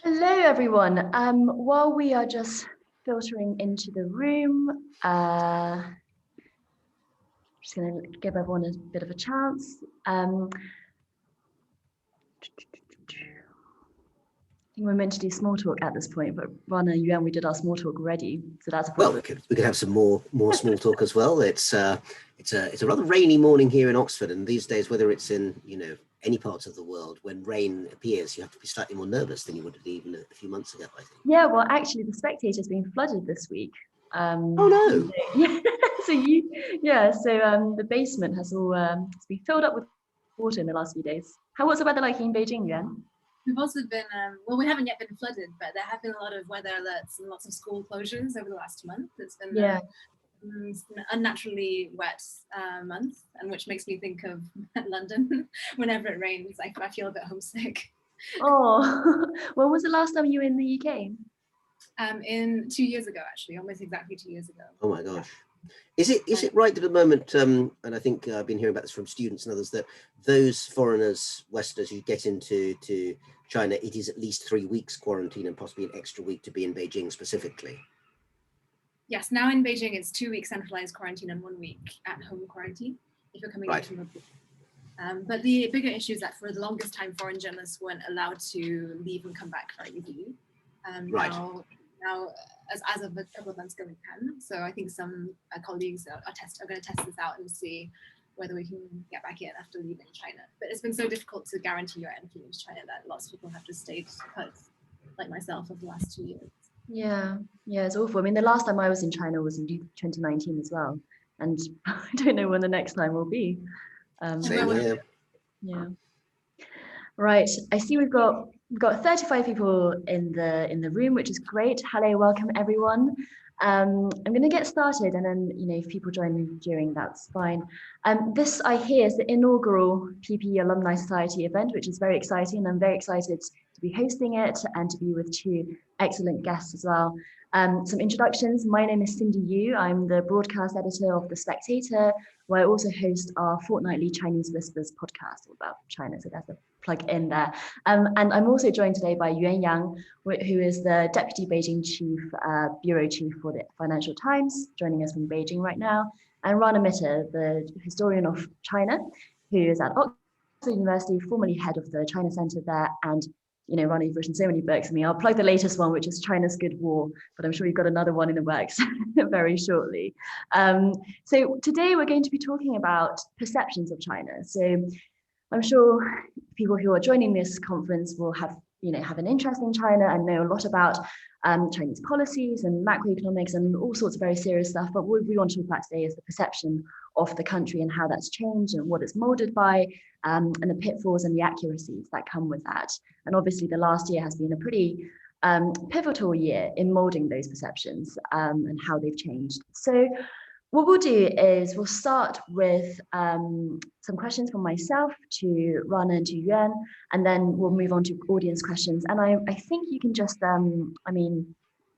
Hello, everyone. While we are just filtering into the room, just going to give everyone a bit of a chance. I think we're meant to do small talk at this point, but Rana, Yuan, we did our small talk already, so that's a Well, problem. we could have some more small talk as well. It's a rather rainy morning here in Oxford, and these days, whether it's in any part of the world, when rain appears, you have to be slightly more nervous than you would have even a few months ago, I think. Yeah, well, actually, the Spectator's been flooded this week. Oh no! Yeah, the basement has all it's been filled up with water in the last few days. What's the weather like in Beijing, Yuan? We've also been, we haven't yet been flooded, but there have been a lot of weather alerts and lots of school closures over the last month. It's been an unnaturally wet month, and which makes me think of London. Whenever it rains, I feel a bit homesick. Oh, when was the last time you were in the UK? In 2 years ago, actually, almost exactly 2 years ago. Oh my gosh. Is it right that at the moment, and I think I've been hearing about this from students and others, that those foreigners, Westerners who get into China, it is at least 3 weeks quarantine and possibly an extra week to be in Beijing specifically? Yes, now in Beijing, it's 2 weeks centralized quarantine and 1 week at home quarantine if you're coming in from abroad. But the bigger issue is that for the longest time, foreign journalists weren't allowed to leave and come back very easily. Now, as of a couple of months ago, we can. So I think some colleagues are going to test this out and see whether we can get back in after leaving China. But it's been so difficult to guarantee your entry into China that lots of people have just stayed put, like myself, over the last 2 years. Yeah, it's awful. I mean, the last time I was in China was in 2019 as well, and I don't know when the next time will be. Same here. Yeah. Right. I see we've got 35 people in the room, which is great. Hello, welcome everyone. I'm going to get started, and then if people join during, that's fine. This I hear is the inaugural PPE Alumni Society event, which is very exciting. I'm very excited to be hosting it and to be with two excellent guests as well. Some introductions. My name is Cindy Yu. I'm the broadcast editor of The Spectator, where I also host our fortnightly Chinese Whispers podcast about China. So that's a plug in there. And I'm also joined today by Yuan Yang, who is the Deputy Beijing Bureau Chief for the Financial Times, joining us from Beijing right now, and Rana Mitter, the historian of China, who is at Oxford University, formerly head of the China Center there. And Rana, you've written so many books. I mean, I'll plug the latest one, which is China's Good War, but I'm sure you've got another one in the works very shortly. So today we're going to be talking about perceptions of China. So I'm sure people who are joining this conference will have an interest in China and know a lot about Chinese policies and macroeconomics and all sorts of very serious stuff. But what we want to talk about today is the perception of the country and how that's changed and what it's molded by, and the pitfalls and the accuracies that come with that. And obviously the last year has been a pretty pivotal year in molding those perceptions and how they've changed. So what we'll do is we'll start with some questions from myself to Rana and to Yuan, and then we'll move on to audience questions. And I think you can just,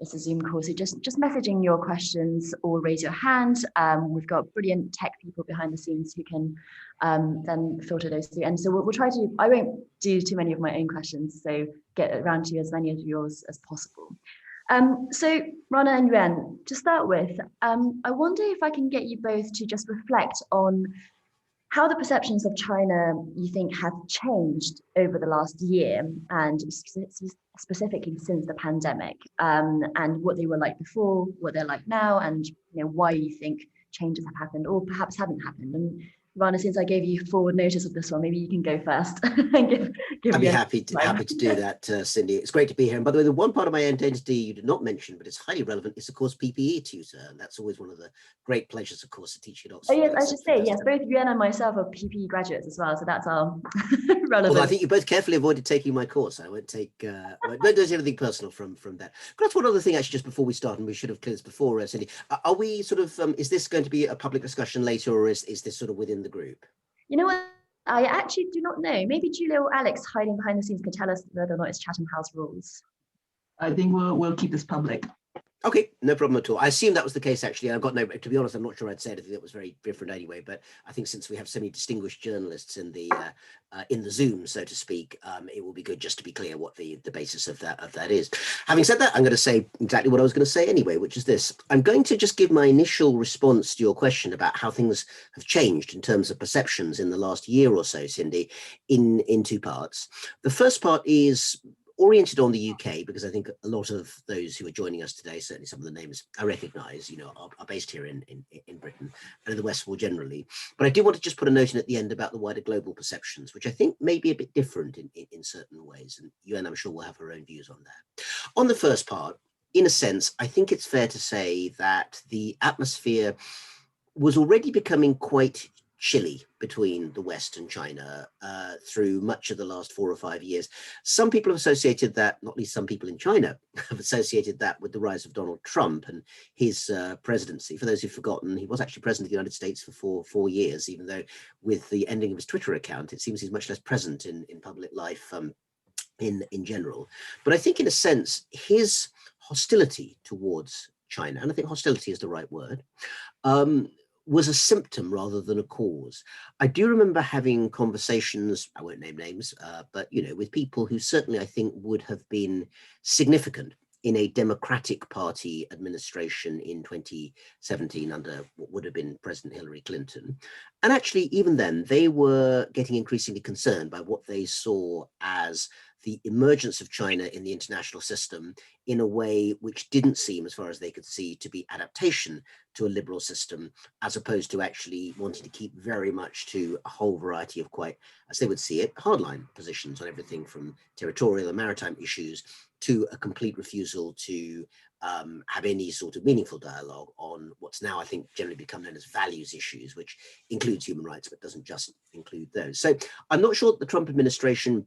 it's a Zoom call, so just messaging your questions or raise your hand. We've got brilliant tech people behind the scenes who can then filter those through. And so we'll try to, I won't do too many of my own questions, so get around to as many of yours as possible. So Rana and Yuan, to start with, I wonder if I can get you both to just reflect on how the perceptions of China you think have changed over the last year, and specifically since the pandemic, and what they were like before, what they're like now, and why you think changes have happened or perhaps haven't happened. And Rana, since I gave you forward notice of this one, maybe you can go first. And give I'd be happy to do that, Cindy. It's great to be here. And by the way, the one part of my identity you did not mention, but it's highly relevant, is of course PPE tutor, and that's always one of the great pleasures, of course, to teach at Oxford. Oh yes, I should say yes. Both Yuan and myself are PPE graduates as well, so that's our relevant. Well, I think you both carefully avoided taking my course. I won't take, won't do anything personal from that. That's one other thing actually, just before we start, and we should have cleared this before, Cindy. Are we sort of, is this going to be a public discussion later, or is this sort of within the group? You know what? I actually do not know. Maybe Julia or Alex hiding behind the scenes can tell us whether or not it's Chatham House rules. I think we'll keep this public. Okay, no problem at all. I assume that was the case, actually. I've got no, to be honest, I'm not sure I'd say anything that was very different anyway, but I think since we have so many distinguished journalists in the Zoom, so to speak, it will be good just to be clear what the basis of that is. Having said that, I'm going to say exactly what I was going to say anyway, which is this. I'm going to just give my initial response to your question about how things have changed in terms of perceptions in the last year or so, Cindy, in two parts. The first part is oriented on the UK, because I think a lot of those who are joining us today, certainly some of the names I recognise, are based here in Britain and in the West more generally. But I do want to just put a note in at the end about the wider global perceptions, which I think may be a bit different in certain ways. And Yuan, I'm sure, will have her own views on that. On the first part, in a sense, I think it's fair to say that the atmosphere was already becoming quite chilly between the West and China through much of the last 4 or 5 years. Some people have associated that, not least some people in China, have associated that with the rise of Donald Trump and his presidency. For those who've forgotten, he was actually president of the United States for four years, even though with the ending of his Twitter account, it seems he's much less present in public life in general. But I think in a sense, his hostility towards China, and I think hostility is the right word, was a symptom rather than a cause. I do remember having conversations, I won't name names, but with people who certainly I think would have been significant in a Democratic Party administration in 2017 under what would have been President Hillary Clinton. And actually, even then, they were getting increasingly concerned by what they saw as the emergence of China in the international system in a way which didn't seem, as far as they could see, to be adaptation to a liberal system, as opposed to actually wanting to keep very much to a whole variety of quite, as they would see it, hardline positions on everything from territorial and maritime issues to a complete refusal to have any sort of meaningful dialogue on what's now, I think, generally become known as values issues, which includes human rights, but doesn't just include those. So I'm not sure that the Trump administration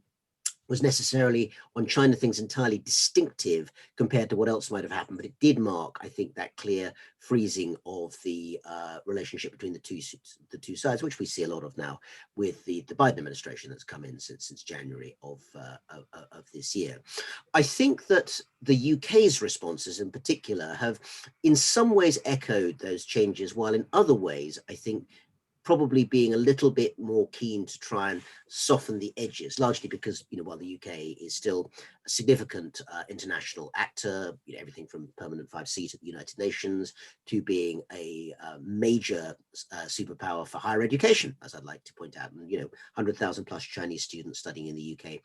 was necessarily on China things entirely distinctive compared to what else might have happened, but it did mark, I think, that clear freezing of the relationship between the two sides, which we see a lot of now with the Biden administration that's come in since January of this year. I think that the UK's responses in particular have in some ways echoed those changes, while in other ways, I think, probably being a little bit more keen to try and soften the edges, largely because, while the UK is still a significant international actor, everything from permanent 5 seat at the United Nations to being a major superpower for higher education, as I'd like to point out, and 100,000 plus Chinese students studying in the UK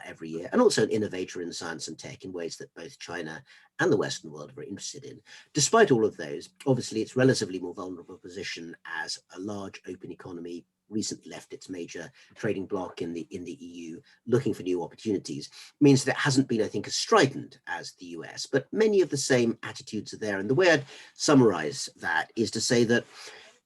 every year, and also an innovator in science and tech in ways that both China and the Western world are very interested in. Despite all of those, obviously it's relatively more vulnerable position as a large open economy recently left its major trading bloc in the EU, looking for new opportunities, means that it hasn't been, I think, as strident as the US, but many of the same attitudes are there. And the way I'd summarize that is to say that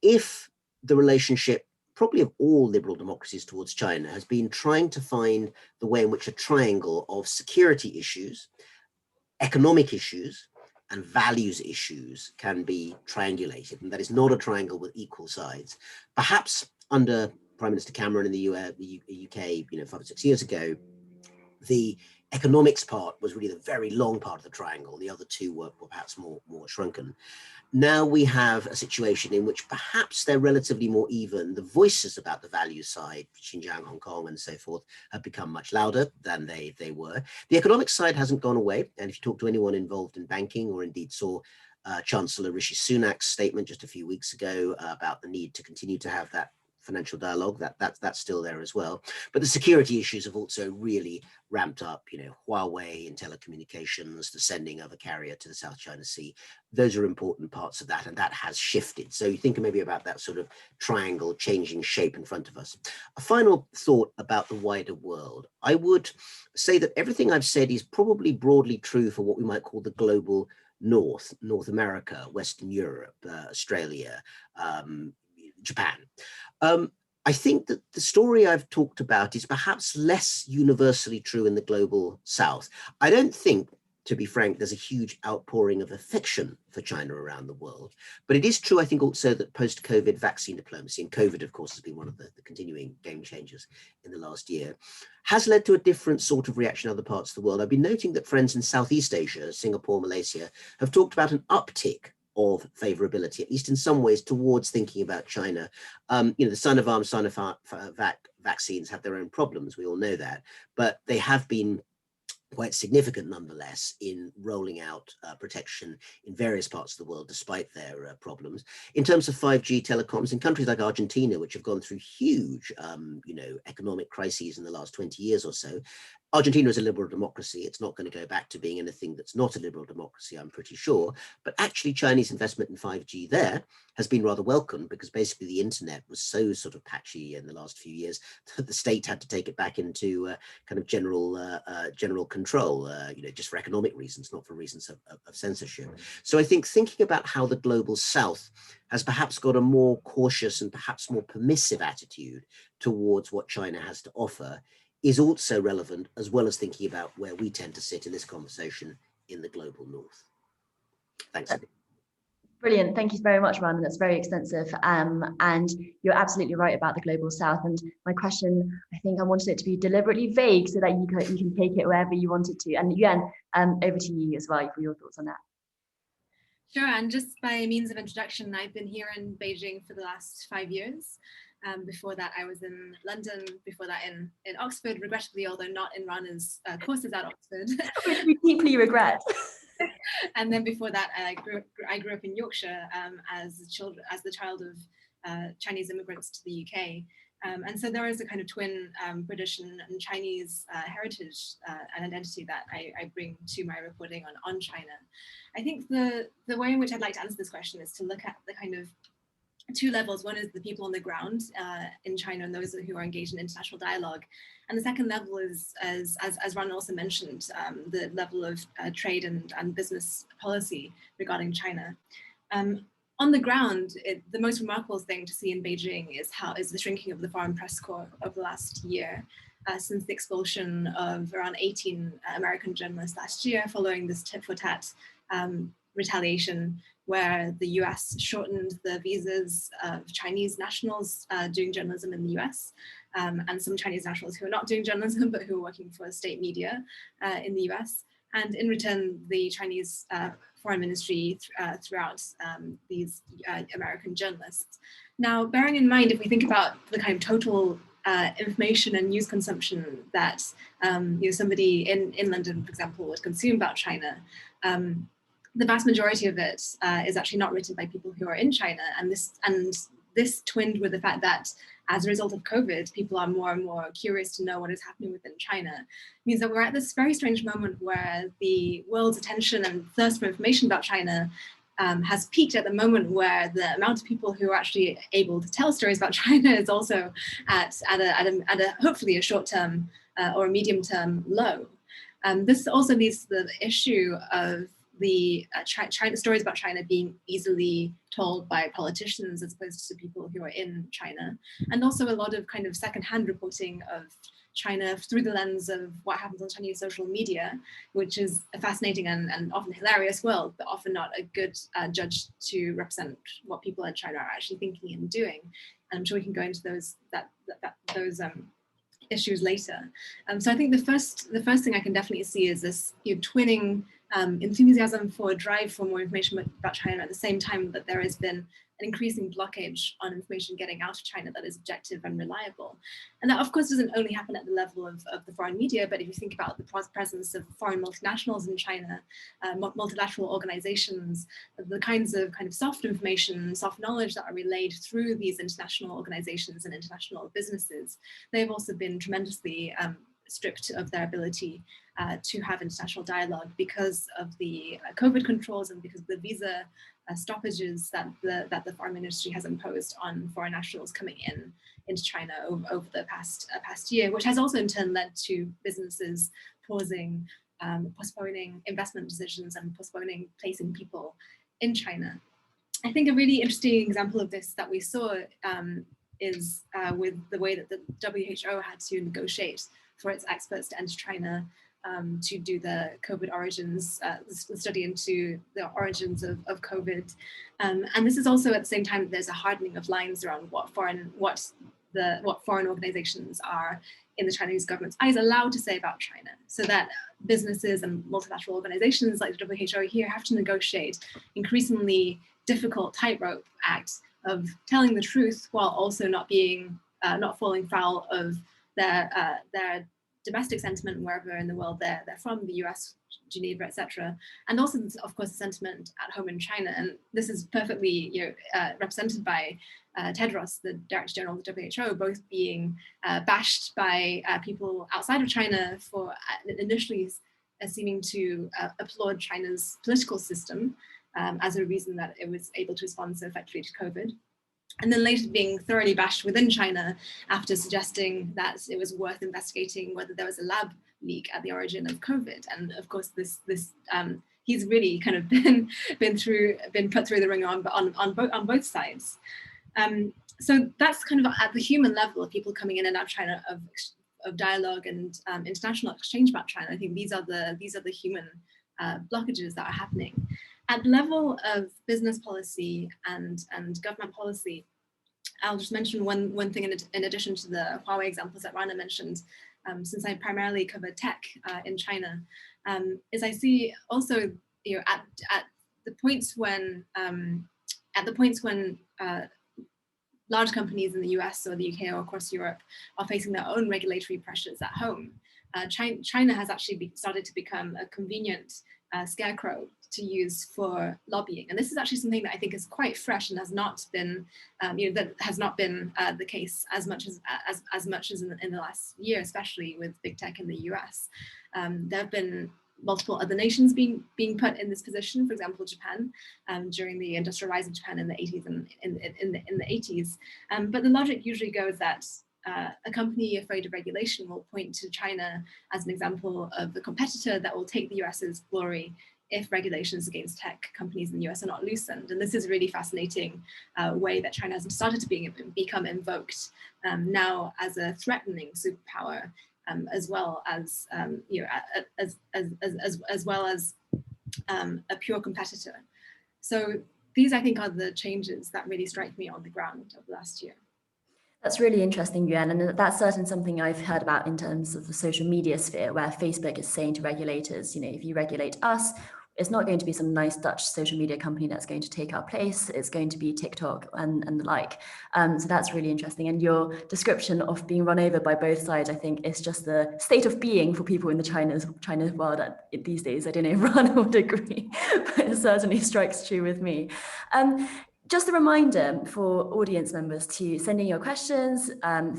if the relationship probably of all liberal democracies towards China has been trying to find the way in which a triangle of security issues, economic issues, and values issues can be triangulated, and that is not a triangle with equal sides. Perhaps under Prime Minister Cameron in the UK, 5 or 6 years ago, the economics part was really the very long part of the triangle. The other two were perhaps more shrunken. Now we have a situation in which perhaps they're relatively more even. The voices about the value side, Xinjiang, Hong Kong, and so forth, have become much louder than they were. The economic side hasn't gone away. And if you talk to anyone involved in banking, or indeed saw Chancellor Rishi Sunak's statement just a few weeks ago about the need to continue to have that financial dialogue, that's still there as well. But the security issues have also really ramped up, Huawei in telecommunications, the sending of a carrier to the South China Sea. Those are important parts of that, and that has shifted. So you think maybe about that sort of triangle changing shape in front of us. A final thought about the wider world. I would say that everything I've said is probably broadly true for what we might call the global North America, Western Europe, Australia, Japan. I think that the story I've talked about is perhaps less universally true in the global South. I don't think, to be frank, there's a huge outpouring of affection for China around the world. But it is true, I think, also that post-COVID vaccine diplomacy, and COVID, of course, has been one of the continuing game changers in the last year, has led to a different sort of reaction in other parts of the world. I've been noting that friends in Southeast Asia, Singapore, Malaysia, have talked about an uptick of favorability, at least in some ways, towards thinking about China. The Sinopharm, Sinovac vaccines have their own problems, we all know that, but they have been quite significant nonetheless in rolling out protection in various parts of the world despite their problems. In terms of 5G telecoms, in countries like Argentina, which have gone through huge economic crises in the last 20 years or so, Argentina is a liberal democracy. It's not going to go back to being anything that's not a liberal democracy, I'm pretty sure. But actually, Chinese investment in 5G there has been rather welcome, because basically the internet was so sort of patchy in the last few years that the state had to take it back into kind of general control, just for economic reasons, not for reasons of censorship. So I think thinking about how the global South has perhaps got a more cautious and perhaps more permissive attitude towards what China has to offer is also relevant, as well as thinking about where we tend to sit in this conversation in the global North. Thanks. Brilliant. Thank you very much, Ryan. That's very extensive. And you're absolutely right about the global South. And my question, I think I wanted it to be deliberately vague so that you can take it wherever you want it to. And Yuan, over to you as well for your thoughts on that. Sure, and just by means of introduction, I've been here in Beijing for the last 5 years. Before that, I was in London, before that in Oxford, regrettably, although not in Rana's courses at Oxford. Which we deeply regret. And then before that, I grew up in Yorkshire as the child of Chinese immigrants to the UK. And so there is a kind of twin British and Chinese heritage and identity that I bring to my reporting on China. I think the way in which I'd like to answer this question is to look at the kind of two levels. One is the people on the ground in China and those who are engaged in international dialogue. And the second level is, as Ron also mentioned, the level of trade and business policy regarding China. On the ground, the most remarkable thing to see in Beijing is the shrinking of the foreign press corps over the last year, since the expulsion of around 18 American journalists last year, following this tit-for-tat retaliation, where the US shortened the visas of Chinese nationals doing journalism in the US, and some Chinese nationals who are not doing journalism, but who are working for state media in the US. And in return, the Chinese foreign ministry threw out these American journalists. Now, bearing in mind, if we think about the kind of total information and news consumption that somebody in London, for example, would consume about China, the vast majority of it is actually not written by people who are in China, and this twinned with the fact that as a result of COVID, people are more and more curious to know what is happening within China, means that we're at this very strange moment where the world's attention and thirst for information about China has peaked at the moment where the amount of people who are actually able to tell stories about China is also at a hopefully a short-term or a medium-term low. This also leads to the issue of the China stories about China being easily told by politicians as opposed to people who are in China, and also a lot of kind of secondhand reporting of China through the lens of what happens on Chinese social media, which is a fascinating and often hilarious world, but often not a good judge to represent what people in China are actually thinking and doing. And I'm sure we can go into those issues later. So I think the first thing I can definitely see is this twinning enthusiasm for a drive for more information about China at the same time that there has been an increasing blockage on information getting out of China that is objective and reliable. And that, of course, doesn't only happen at the level of the foreign media, but if you think about the presence of foreign multinationals in China, multilateral organizations, the kinds of soft information, soft knowledge that are relayed through these international organizations and international businesses, they've also been tremendously stripped of their ability to have international dialogue because of the COVID controls and because of the visa stoppages that the foreign ministry has imposed on foreign nationals coming into China over the past year, which has also in turn led to businesses pausing, postponing investment decisions and postponing placing people in China. I think a really interesting example of this that we saw is with the way that the WHO had to negotiate for its experts to enter China to do the COVID origins, study into the origins of COVID. And this is also at the same time that there's a hardening of lines around what foreign organizations are in the Chinese government's eyes allowed to say about China, so that businesses and multilateral organizations like the WHO here have to negotiate increasingly difficult tightrope act of telling the truth while also not falling foul of their domestic sentiment wherever in the world they're from, the US, Geneva, etc., and also, of course, the sentiment at home in China. And this is perfectly represented by Tedros, the Director General of the WHO, both being bashed by people outside of China for initially seeming to applaud China's political system as a reason that it was able to respond so effectively to COVID. And then later being thoroughly bashed within China after suggesting that it was worth investigating whether there was a lab leak at the origin of COVID. And of course, he's really kind of been put through the ringer on both sides. So that's kind of at the human level of people coming in and out of China, of dialogue and international exchange about China. I think these are the human blockages that are happening. At the level of business policy and government policy, I'll just mention one thing in addition to the Huawei examples that Rana mentioned, since I primarily cover tech in China, is I see also at the points when large companies in the US or the UK or across Europe are facing their own regulatory pressures at home, China has actually started to become a convenient scarecrow to use for lobbying. And this is actually something that I think is quite fresh and has not been, the case as much as in the last year, especially with big tech in the US. There have been multiple other nations being put in this position, for example, Japan, during the industrial rise of Japan in the 80s and in the 80s. But the logic usually goes that a company afraid of regulation will point to China as an example of a competitor that will take the US's glory if regulations against tech companies in the US are not loosened. And this is a really fascinating way that China has started to become invoked now as a threatening superpower, as well as a pure competitor. So these, I think, are the changes that really strike me on the ground of last year. That's really interesting, Yuan, and that's certainly something I've heard about in terms of the social media sphere, where Facebook is saying to regulators, if you regulate us, it's not going to be some nice Dutch social media company that's going to take our place. It's going to be TikTok and the like. So that's really interesting. And your description of being run over by both sides, I think, is just the state of being for people in the China world these days. I don't know if Rana would agree, but it certainly strikes true with me. Just a reminder for audience members to send in your questions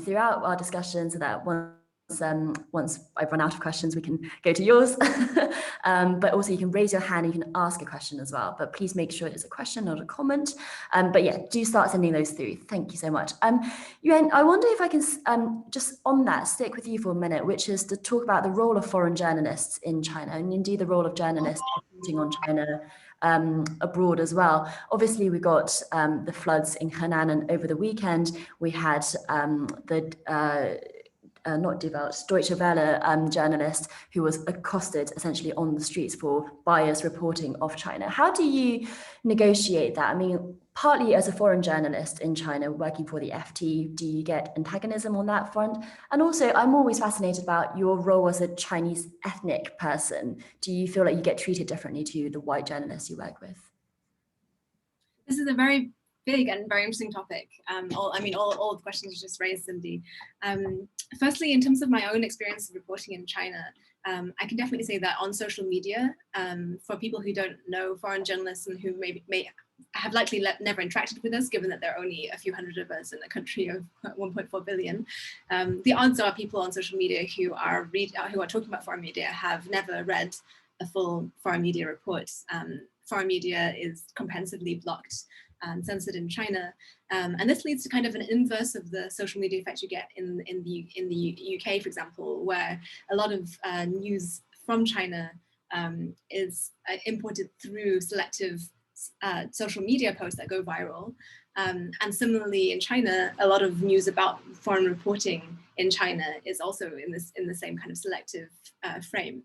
throughout our discussion, so that once I've run out of questions, we can go to yours. But also you can raise your hand, you can ask a question as well, but please make sure it's a question, not a comment. But yeah, do start sending those through. Thank you so much. Yuan, I wonder if I can just on that stick with you for a minute, which is to talk about the role of foreign journalists in China, and indeed the role of journalists reporting on China abroad as well. Obviously, we got the floods in Henan, and over the weekend we had not Die Welt, Deutsche Welle journalist who was accosted essentially on the streets for biased reporting of China. How do you negotiate that? I mean, partly as a foreign journalist in China working for the FT, do you get antagonism on that front? And also, I'm always fascinated about your role as a Chinese ethnic person. Do you feel like you get treated differently to the white journalists you work with? This is a very big and very interesting topic. All the questions you just raised, Cindy. Firstly, in terms of my own experience of reporting in China, I can definitely say that on social media, for people who don't know foreign journalists and who may have likely never interacted with us, given that there are only a few hundred of us in a country of 1.4 billion, the odds are people on social media who are talking about foreign media have never read a full foreign media report. Foreign media is comprehensively blocked and censored in China, and this leads to kind of an inverse of the social media effect you get in the UK, for example, where a lot of news from China is imported through selective social media posts that go viral, And similarly in China, a lot of news about foreign reporting in China is also in the same kind of selective frame.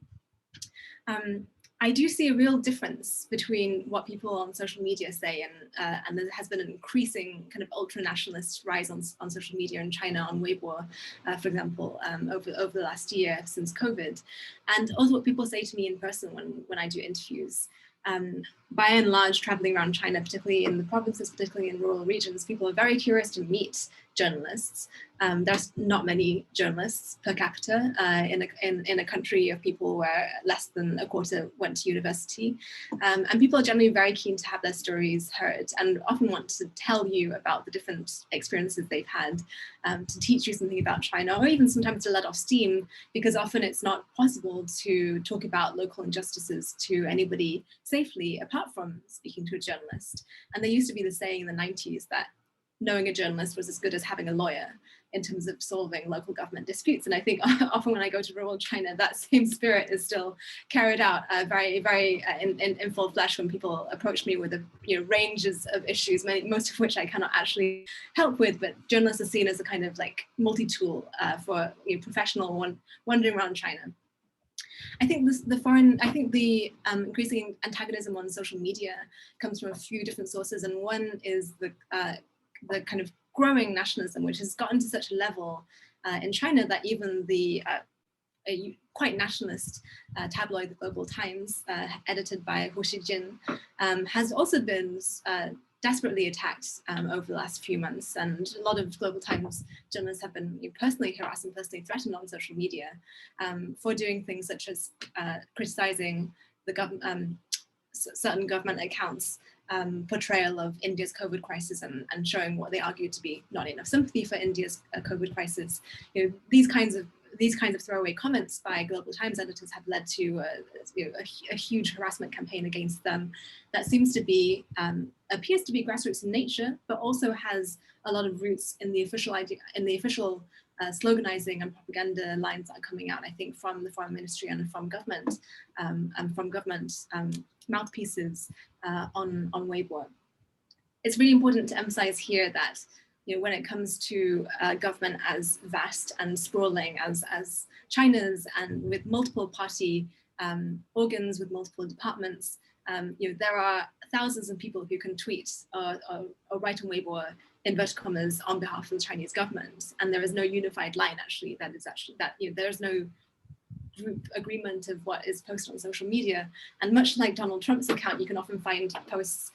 I do see a real difference between what people on social media say, and there has been an increasing kind of ultra-nationalist rise on social media in China, on Weibo, for example, over the last year since COVID, and also what people say to me in person when I do interviews. By and large, traveling around China, particularly in the provinces, particularly in rural regions, people are very curious to meet journalists. There's not many journalists per capita in a country of people where less than a quarter went to university. And people are generally very keen to have their stories heard and often want to tell you about the different experiences they've had, to teach you something about China, or even sometimes to let off steam, because often it's not possible to talk about local injustices to anybody safely apart from speaking to a journalist. And there used to be the saying in the 90s that knowing a journalist was as good as having a lawyer in terms of solving local government disputes. And I think often when I go to rural China, that same spirit is still carried out very in full flesh when people approach me with ranges of issues, most of which I cannot actually help with, but journalists are seen as a kind of like multi-tool for professional wandering around China. I think the increasing antagonism on social media comes from a few different sources, and one is the kind of growing nationalism, which has gotten to such a level in China that even the quite nationalist tabloid, the Global Times, edited by Hu Xijin, has also been desperately attacked over the last few months. And a lot of Global Times journalists have been personally harassed and personally threatened on social media for doing things such as criticizing the certain government accounts portrayal of India's COVID crisis and showing what they argued to be not enough sympathy for India's COVID crisis. These kinds of throwaway comments by Global Times editors have led to a huge harassment campaign against them that seems to be appears to be grassroots in nature, but also has a lot of roots in the official sloganizing and propaganda lines that are coming out, I think, from the foreign ministry and from government mouthpieces on Weibo. It's really important to emphasize here that when it comes to government as vast and sprawling as China's, and with multiple party organs, with multiple departments, there are thousands of people who can tweet or write on Weibo inverted commas on behalf of the Chinese government, and there is no unified line there's no group agreement of what is posted on social media. And much like Donald Trump's account, you can often find posts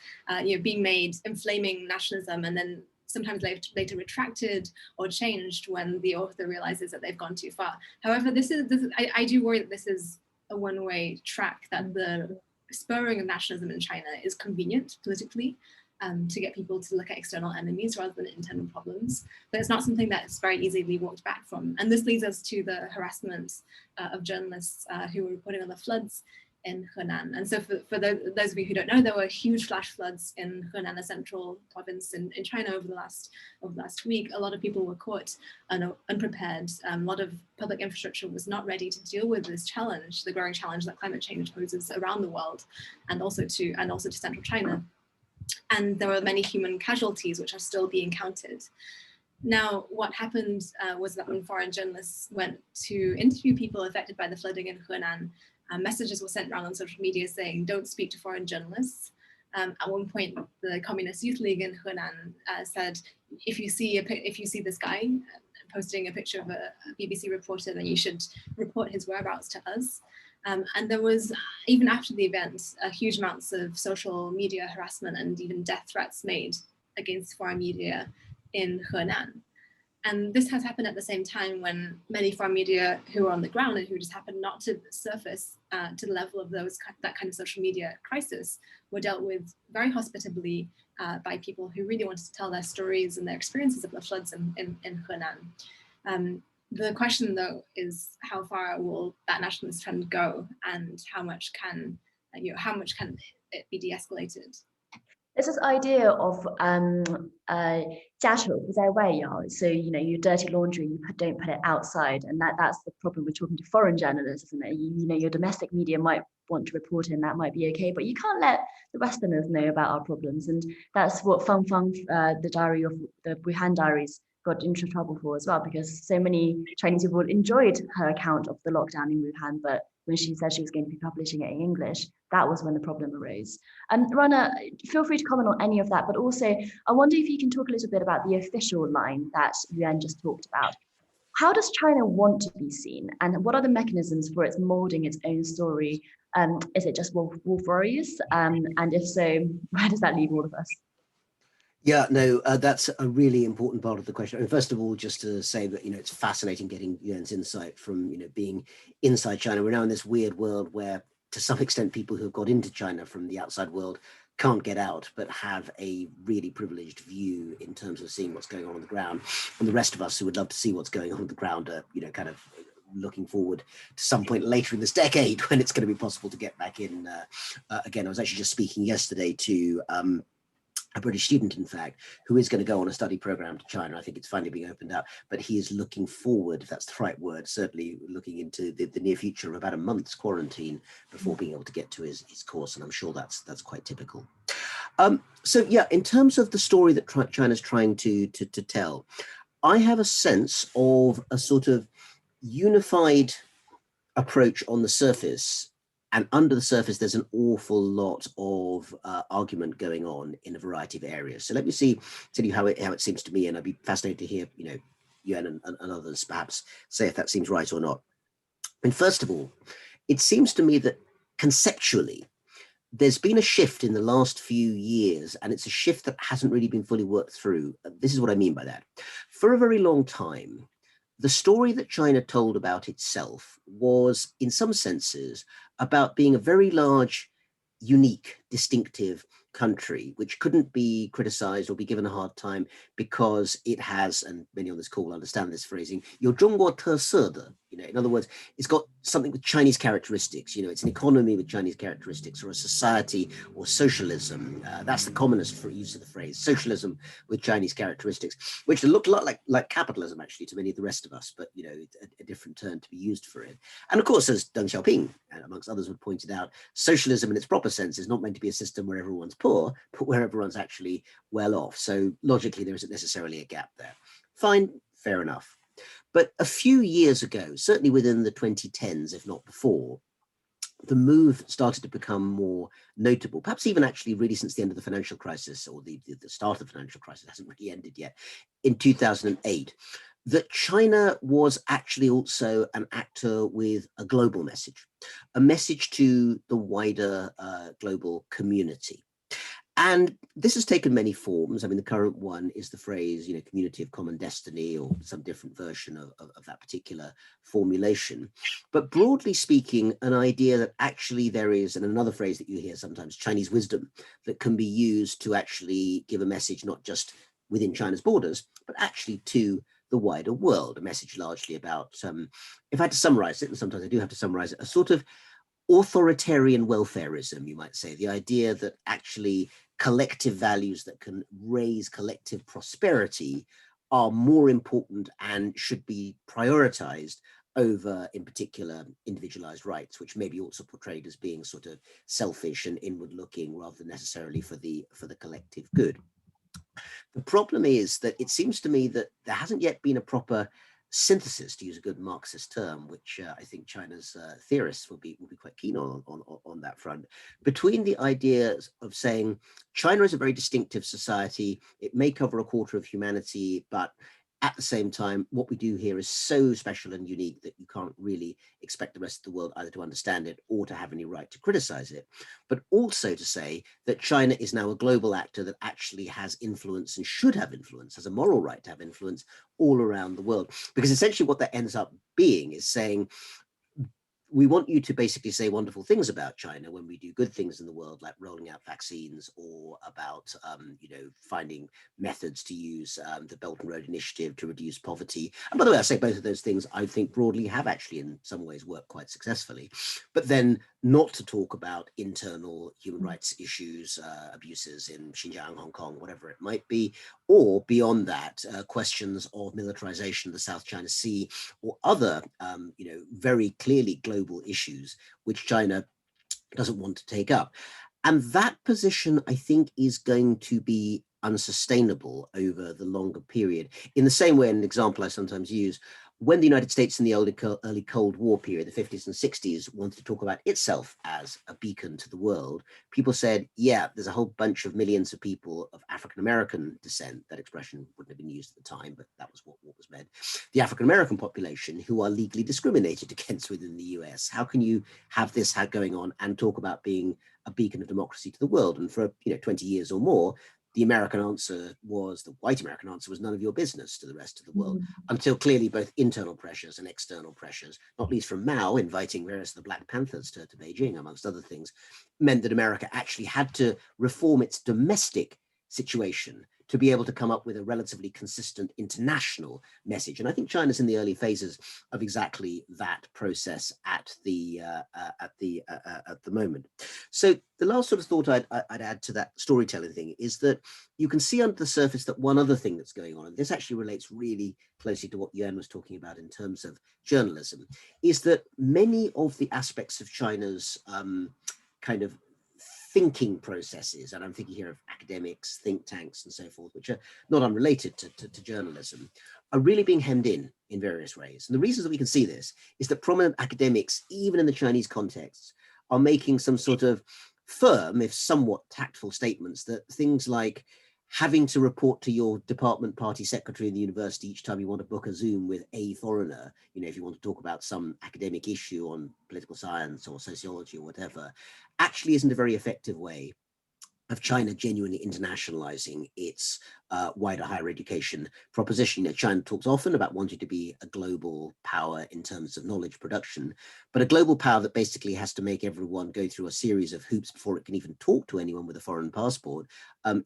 being made inflaming nationalism and then sometimes later retracted or changed when the author realizes that they've gone too far. However, I do worry that this is a one-way track, that the spurring of nationalism in China is convenient politically to get people to look at external enemies rather than internal problems. But it's not something that's very easily walked back from. And this leads us to the harassment of journalists who were reporting on the floods in Henan. And so for those of you who don't know, there were huge flash floods in Henan, the central province in China over the last week. A lot of people were caught unprepared. A lot of public infrastructure was not ready to deal with this challenge, the growing challenge that climate change poses around the world, and also to central China. And there were many human casualties which are still being counted. Now, what happened was that when foreign journalists went to interview people affected by the flooding in Henan, messages were sent around on social media saying, "Don't speak to foreign journalists." At one point, the Communist Youth League in Henan said, if you see this guy posting a picture of a BBC reporter, then you should report his whereabouts to us. And there was, even after the event, huge amounts of social media harassment and even death threats made against foreign media in Henan. And this has happened at the same time when many foreign media who are on the ground and who just happened not to surface to the level of that kind of social media crisis were dealt with very hospitably by people who really wanted to tell their stories and their experiences of the floods in Henan. The question, though, is how far will that nationalist trend go, and how much can it be de-escalated? There's this idea of 家丑不在外摇. So, you know, your dirty laundry, don't put it outside. And that's the problem with talking to foreign journalists, isn't it? You know, your domestic media might want to report in, that might be okay, but you can't let the Westerners know about our problems. And that's what Fang Fang, the diary of the Wuhan diaries, got into trouble for as well, because so many Chinese people enjoyed her account of the lockdown in Wuhan, but when she said she was going to be publishing it in English, that was when the problem arose. And Rana, feel free to comment on any of that, but also I wonder if you can talk a little bit about the official line that Yuan just talked about. How does China want to be seen, and what are the mechanisms for its molding its own story? Is it just wolf warriors? And if so, where does that leave all of us? Yeah, no, that's a really important part of the question. And first of all, just to say that, you know, it's fascinating getting Yuan's insight from, you know, being inside China. We're now in this weird world where, to some extent, people who have got into China from the outside world can't get out, but have a really privileged view in terms of seeing what's going on the ground. And the rest of us who would love to see what's going on the ground are, you know, kind of looking forward to some point later in this decade when it's going to be possible to get back in. Again, I was actually just speaking yesterday to a British student, in fact, who is going to go on a study program to China. I think it's finally being opened up, but he is looking forward, if that's the right word, certainly looking into the near future of about a month's quarantine before being able to get to his course. And I'm sure that's quite typical. So yeah, in terms of the story that China's trying to tell, I have a sense of a sort of unified approach on the surface. And under the surface, there's an awful lot of argument going on in a variety of areas. So let me tell you how it seems to me, and I'd be fascinated to hear, you know, Yuan and others perhaps say if that seems right or not. And first of all, it seems to me that conceptually, there's been a shift in the last few years, and it's a shift that hasn't really been fully worked through. This is what I mean by that. For a very long time, the story that China told about itself was, in some senses, about being a very large, unique, distinctive country, which couldn't be criticized or be given a hard time because it has, and many on this call understand this phrasing, 有中国特色的, you know, in other words, it's got something with Chinese characteristics, you know, it's an economy with Chinese characteristics, or a society or socialism. That's the commonest use of the phrase, socialism with Chinese characteristics, which look a lot like capitalism, actually, to many of the rest of us, but, you know, a different term to be used for it. And of course, as Deng Xiaoping, and amongst others, would pointed out, socialism in its proper sense is not meant to be a system where everyone's poor, but where everyone's actually well off. So logically, there isn't necessarily a gap there. Fine, fair enough. But a few years ago, certainly within the 2010s, if not before, the move started to become more notable, perhaps even actually really since the end of the financial crisis, or the start of the financial crisis hasn't really ended yet, in 2008, that China was actually also an actor with a global message, a message to the wider global community. And this has taken many forms. I mean, the current one is the phrase, you know, community of common destiny, or some different version of that particular formulation. But broadly speaking, an idea that actually there is, and another phrase that you hear sometimes, Chinese wisdom, that can be used to actually give a message, not just within China's borders, but actually to the wider world, a message largely about, if I had to summarize it, and sometimes I do have to summarize it, a sort of authoritarian welfarism, you might say, the idea that actually collective values that can raise collective prosperity are more important and should be prioritized over, in particular, individualized rights, which may be also portrayed as being sort of selfish and inward looking rather than necessarily for the collective good. The problem is that it seems to me that there hasn't yet been a proper synthesis, to use a good Marxist term, which I think China's theorists will be quite keen on that front, between the ideas of saying China is a very distinctive society, it may cover a quarter of humanity, but at the same time, what we do here is so special and unique that you can't really expect the rest of the world either to understand it or to have any right to criticize it. But also to say that China is now a global actor that actually has influence and should have influence, has a moral right to have influence all around the world. Because essentially what that ends up being is saying, we want you to basically say wonderful things about China when we do good things in the world, like rolling out vaccines, or about, you know, finding methods to use the Belt and Road Initiative to reduce poverty. And by the way, I say both of those things, I think broadly have actually in some ways worked quite successfully, but then not to talk about internal human rights issues, abuses in Xinjiang, Hong Kong, whatever it might be, or beyond that, questions of militarization of the South China Sea or other, very clearly global issues which China doesn't want to take up. And that position, I think, is going to be unsustainable over the longer period. In the same way, an example I sometimes use, when the United States in the early Cold War period, the 50s and 60s, wanted to talk about itself as a beacon to the world, people said, yeah, there's a whole bunch of millions of people of African-American descent. That expression wouldn't have been used at the time, but that was what was meant. The African-American population who are legally discriminated against within the US. How can you have this going on and talk about being a beacon of democracy to the world? And for 20 years or more, the American answer was, the white American answer was, none of your business to the rest of the world, until clearly both internal pressures and external pressures, not least from Mao inviting various of the Black Panthers to Beijing, amongst other things, meant that America actually had to reform its domestic situation to be able to come up with a relatively consistent international message. And I think China's in the early phases of exactly that process at the moment. So the last sort of thought I'd add to that storytelling thing is that you can see under the surface that one other thing that's going on, and this actually relates really closely to what Yuan was talking about in terms of journalism, is that many of the aspects of China's kind of thinking processes, and I'm thinking here of academics, think tanks, and so forth, which are not unrelated to journalism, are really being hemmed in various ways. And the reasons that we can see this is that prominent academics, even in the Chinese context, are making some sort of firm, if somewhat tactful, statements that things like having to report to your department party secretary in the university each time you want to book a Zoom with a foreigner, if you want to talk about some academic issue on political science or sociology or whatever, actually isn't a very effective way of China genuinely internationalizing its wider higher education proposition. China talks often about wanting to be a global power in terms of knowledge production, but a global power that basically has to make everyone go through a series of hoops before it can even talk to anyone with a foreign passport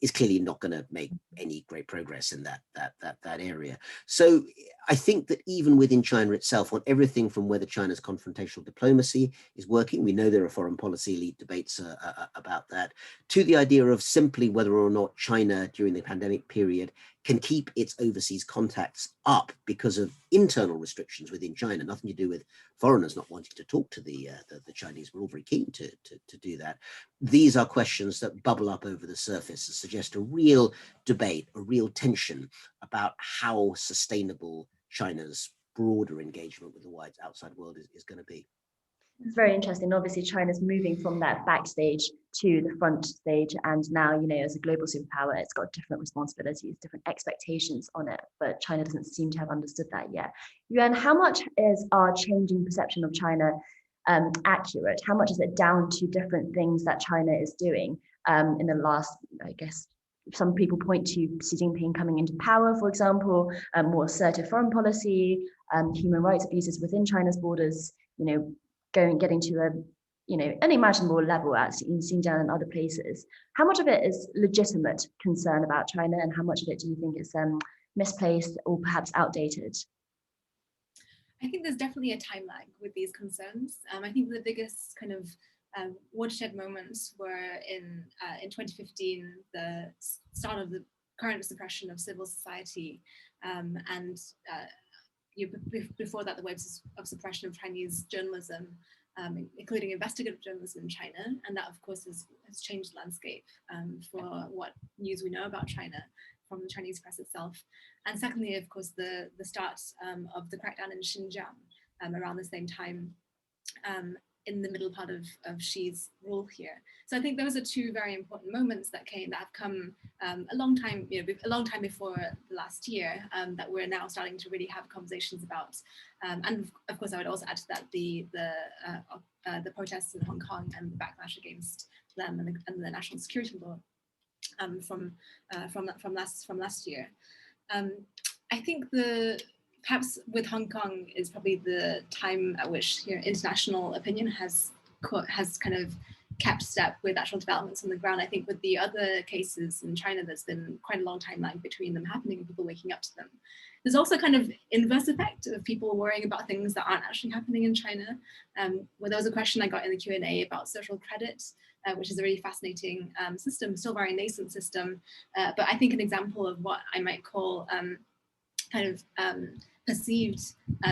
is clearly not going to make any great progress in that area. So I think that even within China itself, on everything from whether China's confrontational diplomacy is working, we know there are foreign policy elite debates about that, to the idea of simply whether or not China during the pandemic period can keep its overseas contacts up because of internal restrictions within China, nothing to do with foreigners not wanting to talk to the Chinese. We're all very keen to do that. These are questions that bubble up over the surface and suggest a real debate, a real tension about how sustainable China's broader engagement with the wide outside world is going to be. It's very interesting. Obviously, China's moving from that backstage to the front stage. And now, as a global superpower, it's got different responsibilities, different expectations on it. But China doesn't seem to have understood that yet. Yuan, how much is our changing perception of China accurate? How much is it down to different things that China is doing in the last, I guess, some people point to Xi Jinping coming into power, for example, more assertive foreign policy, human rights abuses within China's borders, getting to a unimaginable level in Xinjiang and other places. How much of it is legitimate concern about China, and how much of it do you think is misplaced or perhaps outdated? I think there's definitely a time lag with these concerns. I think the biggest kind of watershed moments were in 2015, the start of the current suppression of civil society, and before that, the waves of suppression of Chinese journalism, including investigative journalism in China. And that, of course, has changed the landscape for what news we know about China from the Chinese press itself. And secondly, of course, the start of the crackdown in Xinjiang around the same time, in the middle part of Xi's rule here. So I think those are two very important moments that have come a long time before the last year, that we're now starting to really have conversations about. And of course, I would also add to that the protests in Hong Kong and the backlash against them and the national security law from last year. I think perhaps with Hong Kong is probably the time at which international opinion has kind of kept step with actual developments on the ground. I think with the other cases in China, there's been quite a long timeline between them happening and people waking up to them. There's also kind of inverse effect of people worrying about things that aren't actually happening in China. Well, there was a question I got in the Q&A about social credit which is a really fascinating system, still very nascent system. But I think an example of what I might call perceived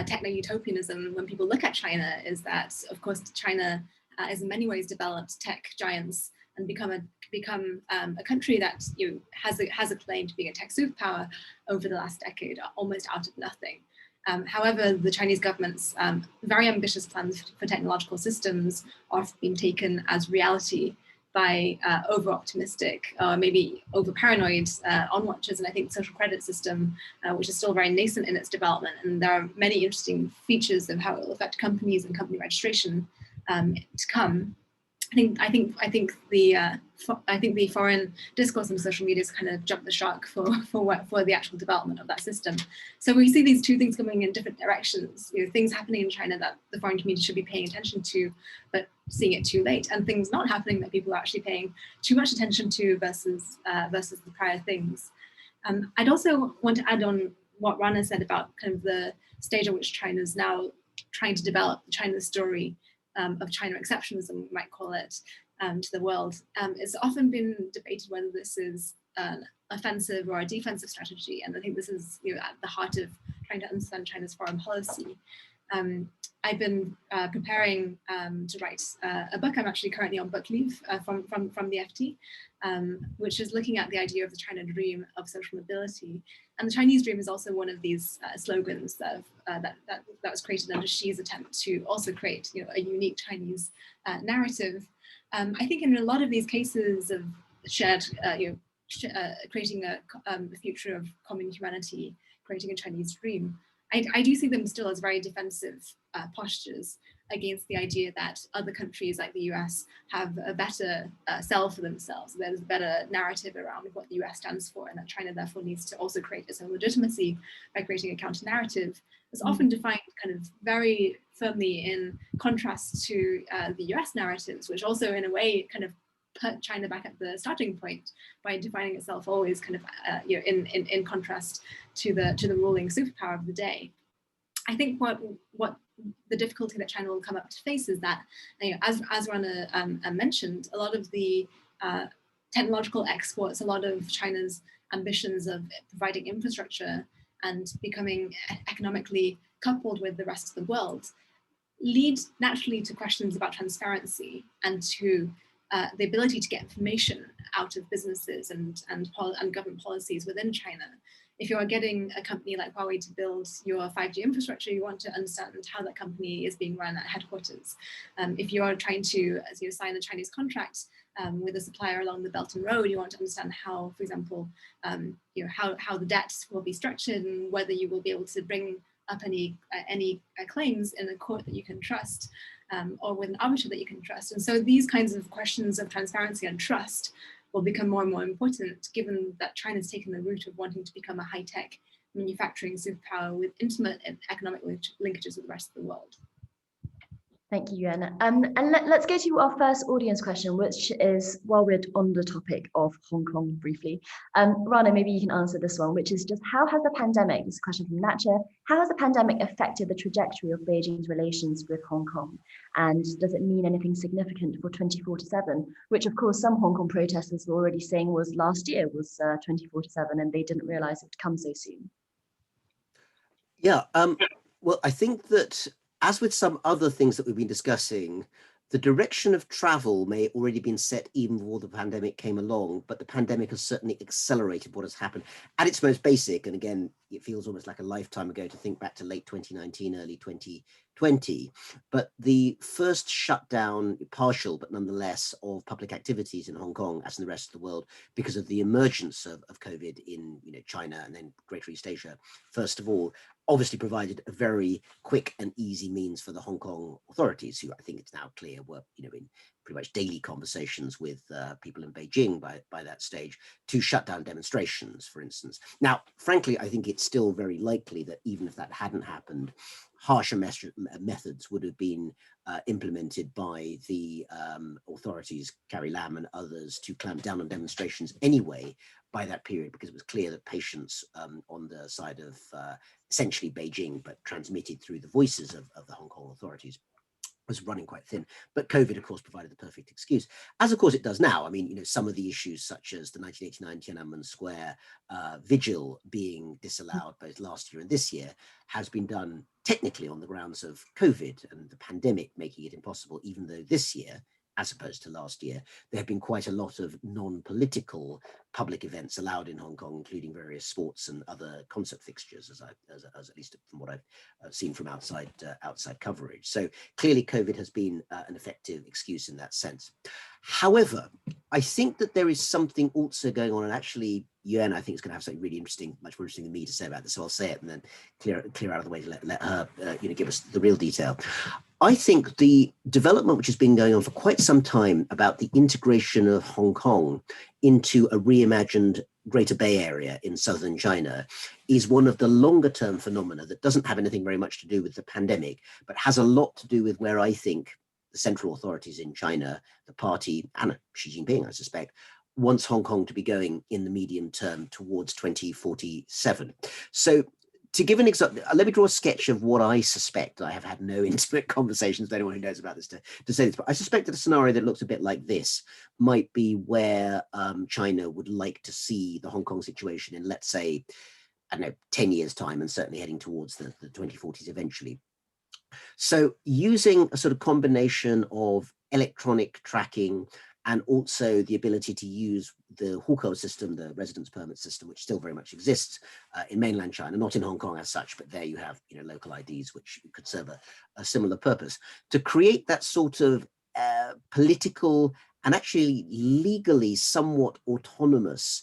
techno-utopianism when people look at China is that, of course, China is in many ways developed tech giants and become a country that has a claim to being a tech superpower over the last decade, almost out of nothing. However, the Chinese government's very ambitious plans for technological systems are being taken as reality by over-optimistic, maybe over-paranoid on-watchers. And I think the social credit system, which is still very nascent in its development, and there are many interesting features of how it will affect companies and company registration to come. I think the foreign discourse on social media has kind of jumped the shark for the actual development of that system. So we see these two things coming in different directions. Things happening in China that the foreign community should be paying attention to, but seeing it too late, and things not happening that people are actually paying too much attention to versus the prior things. I'd also want to add on what Rana said about kind of the stage at which China is now trying to develop China's story. Of China exceptionalism, we might call it, to the world. It's often been debated whether this is an offensive or a defensive strategy, and I think this is at the heart of trying to understand China's foreign policy. I've been preparing to write a book. I'm actually currently on book leave from the FT, which is looking at the idea of the China dream of social mobility. And the Chinese dream is also one of these slogans that was created under Xi's attempt to also create a unique Chinese narrative. I think in a lot of these cases of shared, creating a future of common humanity, creating a Chinese dream, I do see them still as very defensive postures against the idea that other countries like the US have a better sell for themselves. There's a better narrative around what the US stands for, and that China therefore needs to also create its own legitimacy by creating a counter narrative. It's often defined kind of very firmly in contrast to the US narratives, which also in a way kind of put China back at the starting point by defining itself always kind of in contrast to the ruling superpower of the day. I think what the difficulty that China will come up to face is that, as Rana mentioned, a lot of the technological exports, a lot of China's ambitions of providing infrastructure and becoming economically coupled with the rest of the world lead naturally to questions about transparency and to the ability to get information out of businesses and government policies within China. If you are getting a company like Huawei to build your 5G infrastructure, you want to understand how that company is being run at headquarters. If you are trying to, sign a Chinese contract with a supplier along the Belt and Road, you want to understand how, for example, how the debts will be structured and whether you will be able to bring up any claims in a court that you can trust, or with an arbiter that you can trust. And so these kinds of questions of transparency and trust will become more and more important, given that China's taken the route of wanting to become a high-tech manufacturing superpower with intimate economic linkages with the rest of the world. Thank you, Yuan. And let's go to our first audience question, which is, while we're on the topic of Hong Kong briefly, Rana, maybe you can answer this one, which is just how has the pandemic, this is a question from Natcha, how has the pandemic affected the trajectory of Beijing's relations with Hong Kong? And does it mean anything significant for 2047, which of course some Hong Kong protesters were already saying was last year was 2047, and they didn't realize it would come so soon? Yeah, well, I think that as with some other things that we've been discussing, the direction of travel may have already been set even before the pandemic came along, but the pandemic has certainly accelerated what has happened at its most basic. And again, it feels almost like a lifetime ago to think back to late 2019, early 2020. But the first shutdown, partial, but nonetheless, of public activities in Hong Kong, as in the rest of the world, because of the emergence of COVID in China and then Greater East Asia, first of all, obviously provided a very quick and easy means for the Hong Kong authorities, who I think it's now clear were in pretty much daily conversations with people in Beijing by that stage, to shut down demonstrations, for instance. Now, frankly, I think it's still very likely that even if that hadn't happened, harsher methods would have been implemented by the authorities, Carrie Lam and others, to clamp down on demonstrations anyway by that period, because it was clear that patience on the side of essentially Beijing, but transmitted through the voices of the Hong Kong authorities, was running quite thin. But COVID, of course, provided the perfect excuse, as of course it does now. I mean, you know, some of the issues such as the 1989 Tiananmen Square vigil being disallowed both last year and this year has been done technically on the grounds of COVID and the pandemic making it impossible, even though this year, as opposed to last year, there have been quite a lot of non-political public events allowed in Hong Kong, including various sports and other concert fixtures, as at least from what I've seen from outside coverage. So clearly COVID has been an effective excuse in that sense. However, I think that there is something also going on, and actually Yuan, I think, is going to have something really interesting, much more interesting than me to say about this, so I'll say it and then clear out of the way to let her give us the real detail. I think the development which has been going on for quite some time about the integration of Hong Kong into a reimagined Greater Bay Area in southern China is one of the longer term phenomena that doesn't have anything very much to do with the pandemic, but has a lot to do with where I think the central authorities in China, the party, and Xi Jinping, I suspect, wants Hong Kong to be going in the medium term towards 2047. So to give an example, let me draw a sketch of what I suspect. I have had no intimate conversations with anyone who knows about this to say this, but I suspect that a scenario that looks a bit like this might be where China would like to see the Hong Kong situation in, let's say, I don't know, 10 years time, and certainly heading towards the 2040s eventually. So using a sort of combination of electronic tracking and also the ability to use the hukou system, the residence permit system, which still very much exists in mainland China, not in Hong Kong as such, but there you have, you know, local IDs, which could serve a similar purpose, to create that sort of political and actually legally somewhat autonomous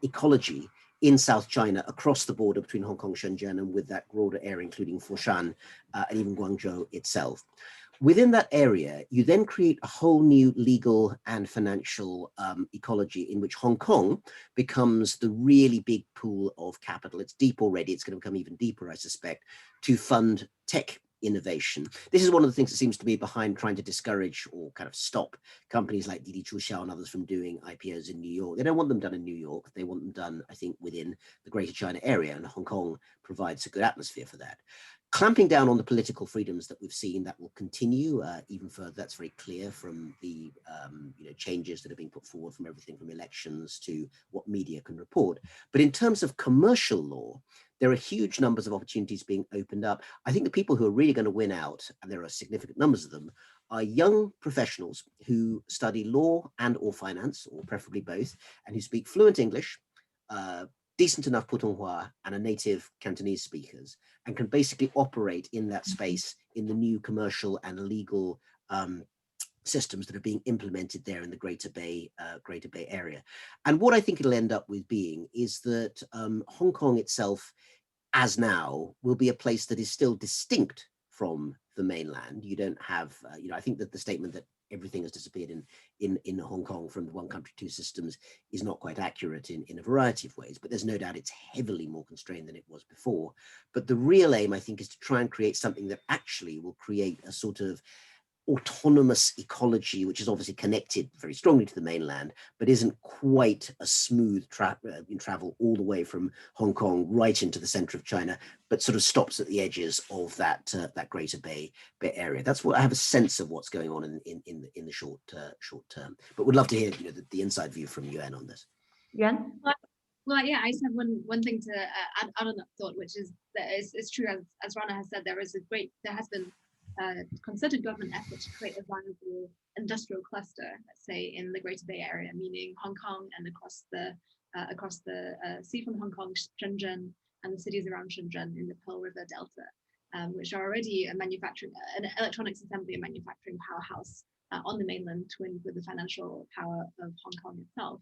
ecology in South China, across the border between Hong Kong, Shenzhen, and with that broader area, including Foshan and even Guangzhou itself. Within that area, you then create a whole new legal and financial ecology in which Hong Kong becomes the really big pool of capital. It's deep already, it's going to become even deeper, I suspect, to fund tech innovation. This is one of the things that seems to be behind trying to discourage or kind of stop companies like Didi Chuxia and others from doing IPOs in New York. They don't want them done in New York. They want them done, I think, within the Greater China area, and Hong Kong provides a good atmosphere for that. Clamping down on the political freedoms that we've seen, that will continue even further. That's very clear from the changes that are being put forward, from everything from elections to what media can report. But in terms of commercial law, there are huge numbers of opportunities being opened up. I think the people who are really going to win out, and there are significant numbers of them, are young professionals who study law and or finance, or preferably both, and who speak fluent English, decent enough Putonghua, and are native Cantonese speakers, and can basically operate in that space in the new commercial and legal systems that are being implemented there in the Greater Bay Area. And what I think it'll end up with being is that Hong Kong itself, as now, will be a place that is still distinct from the mainland. You don't have, I think that the statement that everything has disappeared in Hong Kong from the one country, two systems is not quite accurate in a variety of ways, but there's no doubt it's heavily more constrained than it was before. But the real aim, I think, is to try and create something that actually will create a sort of autonomous ecology, which is obviously connected very strongly to the mainland, but isn't quite a smooth travel all the way from Hong Kong right into the center of China, but sort of stops at the edges of that Greater Bay Area. That's what I have a sense of what's going on in the short term. But would love to hear the inside view from Yuan on this. Yuan? Well, yeah, I just have one thing to add on that thought, which is that it's true, as Rana has said, there has been concerted government effort to create a viable industrial cluster, let's say, in the Greater Bay Area, meaning Hong Kong and across the sea from Hong Kong, Shenzhen, and the cities around Shenzhen in the Pearl River Delta, which are already an electronics assembly and manufacturing powerhouse on the mainland, twinned with the financial power of Hong Kong itself.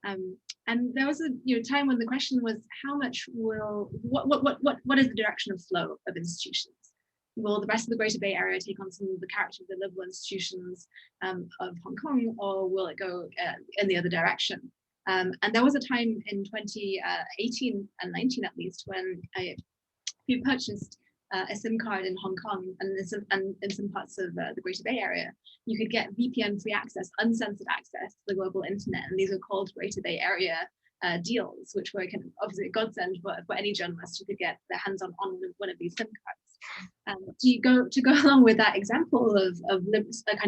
And there was a time when the question was, how much what is the direction of flow of institutions? Will the rest of the Greater Bay Area take on some of the character of the liberal institutions of Hong Kong, or will it go in the other direction? And there was a time in 2018 and 19 at least, when if you purchased a SIM card in Hong Kong and in some parts of the Greater Bay Area, you could get VPN-free access, uncensored access to the global internet, and these are called Greater Bay Area deals, which were kind of obviously a godsend for any journalist who could get their hands on one of these SIM cards. To go along with that example of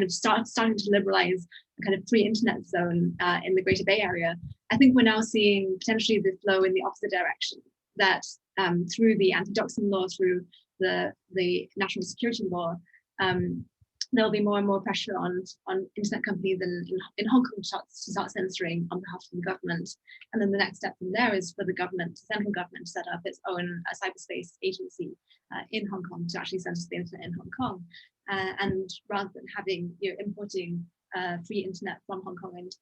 starting to liberalize a kind of free internet zone in the Greater Bay Area, I think we're now seeing potentially the flow in the opposite direction, that through the anti-doxing law, through the national security law, there'll be more and more pressure on internet companies in Hong Kong to start censoring on behalf of the government. And then the next step from there is for the central government to set up its own cyberspace agency in Hong Kong to actually censor the internet in Hong Kong. And rather than importing free internet from Hong Kong into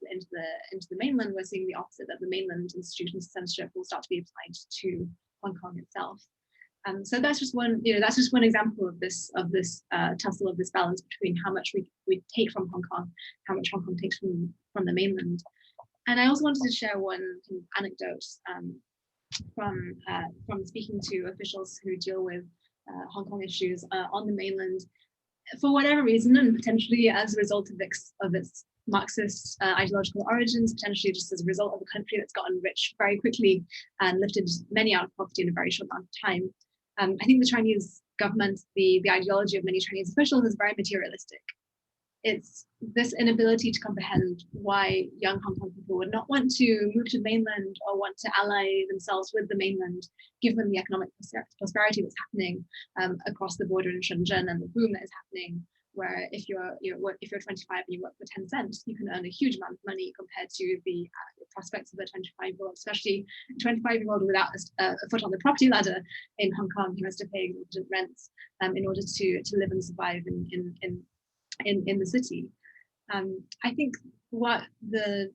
the mainland, we're seeing the opposite, that the mainland institutions of censorship will start to be applied to Hong Kong itself. So that's just one example of this tussle, of this balance between how much we take from Hong Kong, how much Hong Kong takes from the mainland. And I also wanted to share one anecdote from speaking to officials who deal with Hong Kong issues on the mainland. For whatever reason, and potentially as a result of its Marxist ideological origins, potentially just as a result of a country that's gotten rich very quickly and lifted many out of poverty in a very short amount of time. I think the Chinese government, the ideology of many Chinese officials is very materialistic. It's this inability to comprehend why young Hong Kong people would not want to move to the mainland or want to ally themselves with the mainland, given the economic prosperity that's happening across the border in Shenzhen, and the boom that is happening, where if you're 25 and you work for 10 cents, you can earn a huge amount of money compared to the prospects of a 25-year-old, especially a 25-year-old without a foot on the property ladder in Hong Kong, who has to pay exorbitant rents in order to live and survive in the city. I think what the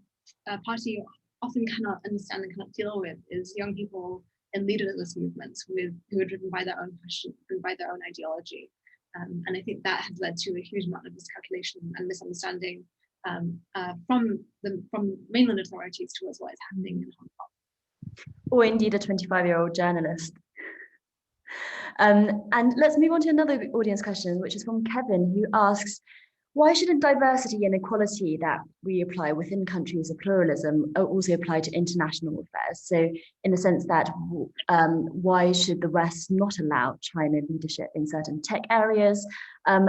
party often cannot understand and cannot deal with is young people in leaderless movements who are driven by their own passion, driven by their own ideology. And I think that has led to a huge amount of miscalculation and misunderstanding from mainland authorities towards what is happening in Hong Kong. Or indeed a 25-year-old journalist. And let's move on to another audience question, which is from Kevin, who asks, why shouldn't diversity and equality that we apply within countries of pluralism also apply to international affairs? So in the sense that why should the West not allow China leadership in certain tech areas? And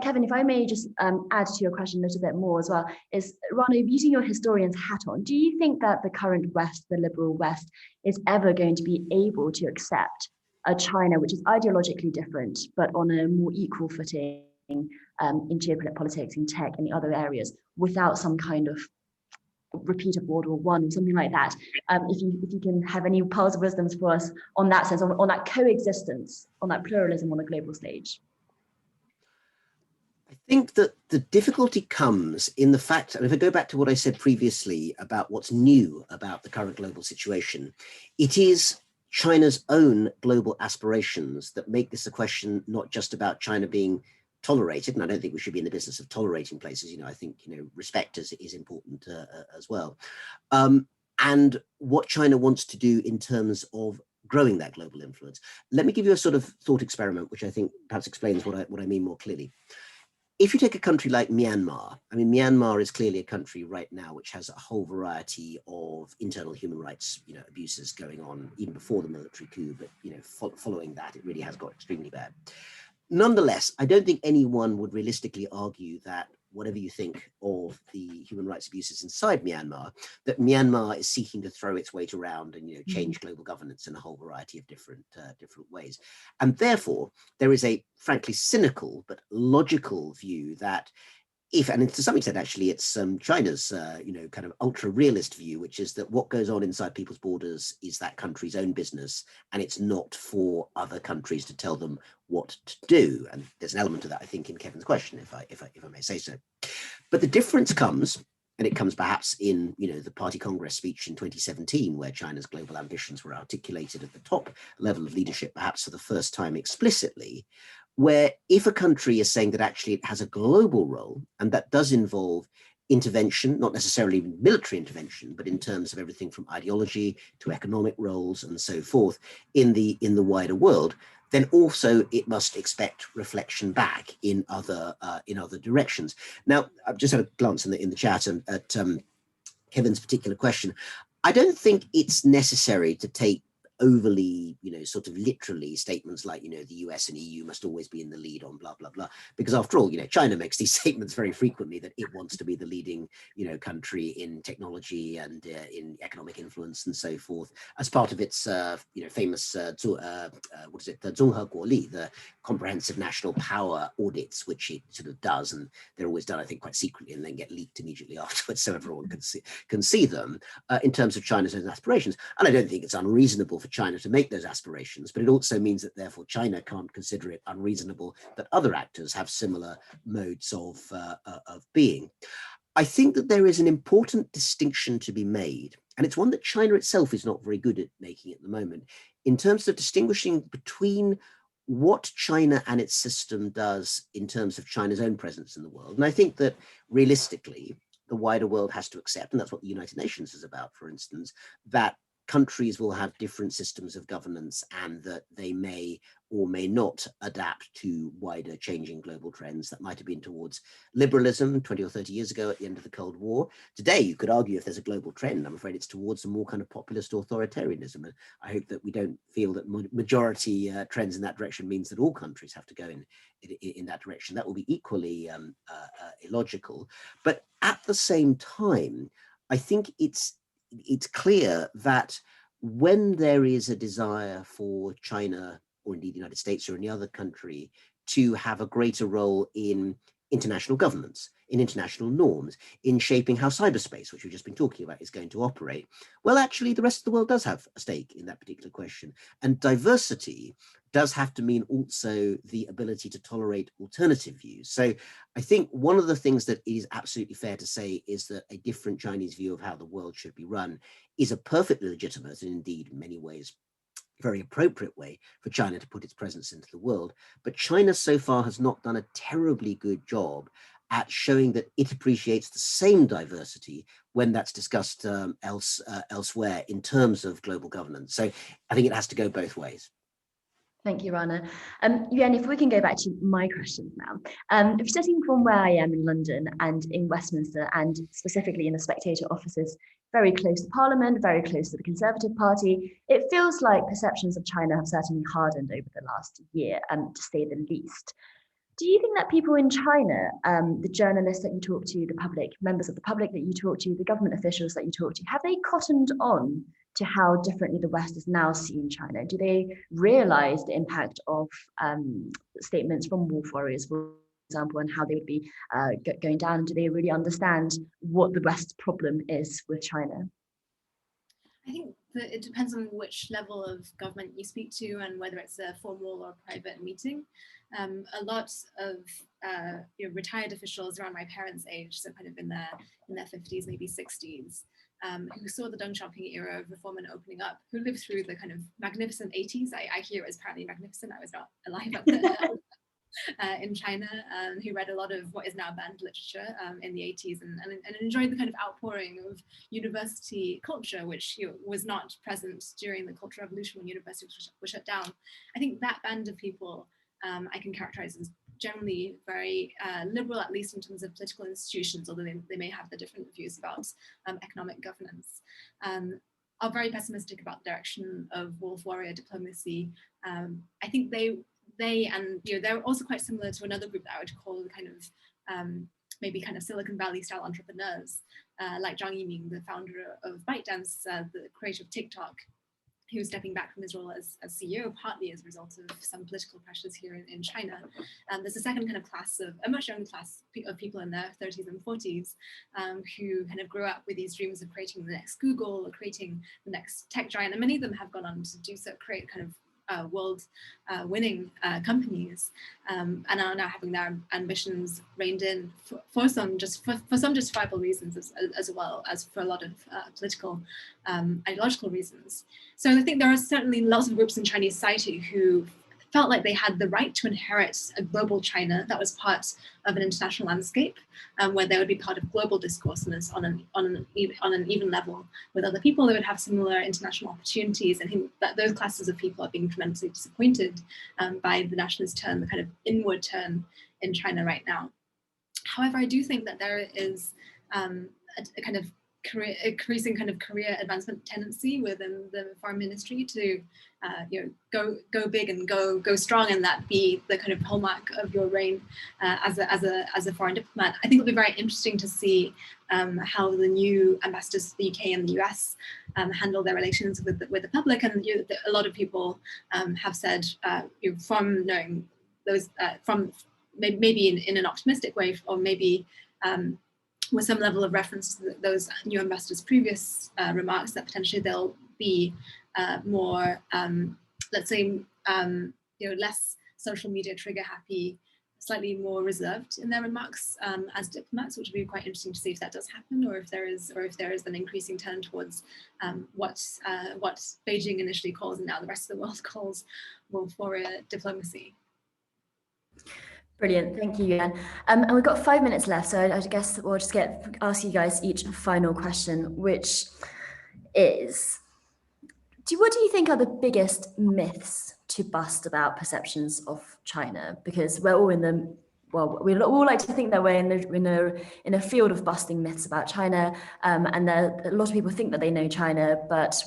Kevin, if I may just add to your question a little bit more as well, is Rana, using your historian's hat on, do you think that the current West, the liberal West, is ever going to be able to accept a China which is ideologically different, but on a more equal footing in geopolitics, in tech, and the other areas, without some kind of repeat of World War I or something like that? If you can have any pearls of wisdoms for us on that sense, on that coexistence, on that pluralism on the global stage. I think that the difficulty comes in the fact, and if I go back to what I said previously about what's new about the current global situation, it is China's own global aspirations that make this a question not just about China being tolerated, and I don't think we should be in the business of tolerating places. I think respect is important as well, and what China wants to do in terms of growing that global influence. Let me give you a sort of thought experiment, which I think perhaps explains what I mean more clearly. If you take a country like Myanmar, I mean, Myanmar is clearly a country right now which has a whole variety of internal human rights, abuses going on even before the military coup, but following that, it really has got extremely bad. Nonetheless, I don't think anyone would realistically argue that whatever you think of the human rights abuses inside Myanmar, that Myanmar is seeking to throw its weight around and change global governance in a whole variety of different ways. And therefore, there is a frankly cynical but logical view that and to some extent, actually, it's China's, kind of ultra realist view, which is that what goes on inside people's borders is that country's own business, and it's not for other countries to tell them what to do. And there's an element of that, I think, in Kevin's question, if I may say so. But the difference comes, and it comes perhaps in, the Party Congress speech in 2017, where China's global ambitions were articulated at the top level of leadership, perhaps for the first time explicitly, where if a country is saying that actually it has a global role, and that does involve intervention, not necessarily military intervention, but in terms of everything from ideology to economic roles and so forth in the wider world, then also it must expect reflection back in other directions. Now, I've just had a glance in the chat at Kevin's particular question. I don't think it's necessary to take overly, sort of literally statements like, the US and EU must always be in the lead on blah, blah, blah. Because after all, China makes these statements very frequently that it wants to be the leading, country in technology and in economic influence and so forth, as part of its, famous, what is it, the 综合国力, the comprehensive national power audits, which it sort of does. And they're always done, I think, quite secretly and then get leaked immediately afterwards so everyone can see them in terms of China's own aspirations. And I don't think it's unreasonable for China to make those aspirations, but it also means that therefore China can't consider it unreasonable that other actors have similar modes of being. I think that there is an important distinction to be made, and it's one that China itself is not very good at making at the moment, in terms of distinguishing between what China and its system does in terms of China's own presence in the world. And I think that realistically, the wider world has to accept, and that's what the United Nations is about, for instance, that countries will have different systems of governance and that they may or may not adapt to wider changing global trends that might have been towards liberalism 20 or 30 years ago at the end of the Cold War. Today, you could argue if there's a global trend, I'm afraid it's towards a more kind of populist authoritarianism. And I hope that we don't feel that majority trends in that direction means that all countries have to go in that direction. That will be equally illogical. But at the same time, I think it's clear that when there is a desire for China, or indeed the United States or any other country, to have a greater role in international governance, in international norms, in shaping how cyberspace, which we've just been talking about, is going to operate, well, actually, the rest of the world does have a stake in that particular question. And diversity does have to mean also the ability to tolerate alternative views. So I think one of the things that is absolutely fair to say is that a different Chinese view of how the world should be run is a perfectly legitimate and indeed in many ways very appropriate way for China to put its presence into the world. But China so far has not done a terribly good job at showing that it appreciates the same diversity when that's discussed elsewhere in terms of global governance. So I think it has to go both ways. Thank you, Rana. Yuan, if we can go back to my questions now. If sitting from where I am in London and in Westminster, and specifically in the Spectator offices, very close to Parliament, very close to the Conservative Party, it feels like perceptions of China have certainly hardened over the last year, to say the least. Do you think that people in China, the journalists that you talk to, the public, members of the public that you talk to, the government officials that you talk to, have they cottoned on to how differently the West is now seeing China? Do they realize the impact of statements from wolf warriors, for example, and how they would be going down? And do they really understand what the West's problem is with China? I think that it depends on which level of government you speak to and whether it's a formal or private meeting. A lot of retired officials around my parents' age, so kind of in their 50s, maybe 60s, who saw the Deng Xiaoping era of reform and opening up, who lived through the kind of magnificent 80s. I hear it was apparently magnificent. I was not alive at the in China, who read a lot of what is now banned literature in the 80s and enjoyed the kind of outpouring of university culture, which was not present during the Cultural Revolution when universities were shut down. I think that band of people I can characterize as generally very liberal, at least in terms of political institutions, although they may have the different views about economic governance. Are very pessimistic about the direction of wolf warrior diplomacy. I think they and they're also quite similar to another group that I would call the kind of maybe kind of Silicon Valley style entrepreneurs, like Zhang Yiming, the founder of ByteDance, the creator of TikTok, who's stepping back from his role as CEO, partly as a result of some political pressures here in China. There's a second kind of class of a much younger class of people in their 30s and 40s who kind of grew up with these dreams of creating the next Google or creating the next tech giant, and many of them have gone on to do so, create kind of world-winning companies, and are now having their ambitions reined in for some justifiable reasons as well as for a lot of political, ideological reasons. So I think there are certainly lots of groups in Chinese society who felt like they had the right to inherit a global China that was part of an international landscape, where they would be part of global discourse on an even level with other people. They would have similar international opportunities, and I think that those classes of people are being tremendously disappointed by the nationalist turn, the kind of inward turn in China right now. However, I do think that there is a kind of increasing kind of career advancement tendency within the foreign ministry to go big and go strong, and that be the kind of hallmark of your reign as a foreign diplomat. I think it'll be very interesting to see how the new ambassadors to the UK and the US handle their relations with the public. And a lot of people have said from knowing those from maybe in an optimistic way, or maybe with some level of reference to those new ambassadors' previous remarks, that potentially they'll be more, let's say, less social media trigger happy, slightly more reserved in their remarks as diplomats, which would be quite interesting to see if that does happen, or if there is an increasing turn towards what Beijing initially calls and now the rest of the world calls warrior diplomacy. Brilliant, thank you, Yuan. And we've got 5 minutes left, so I guess we'll just ask you guys each a final question, which is, what do you think are the biggest myths to bust about perceptions of China? Because we're all we all like to think that we're in a field of busting myths about China, and a lot of people think that they know China, but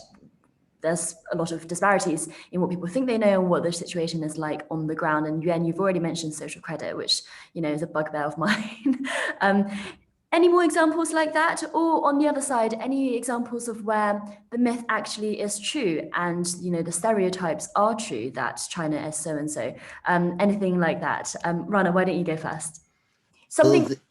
there's a lot of disparities in what people think they know and what the situation is like on the ground. And Yuan, you've already mentioned social credit, which is a bugbear of mine. Any more examples like that? Or on the other side, any examples of where the myth actually is true and the stereotypes are true that China is so and so? Anything like that? Rana, why don't you go first?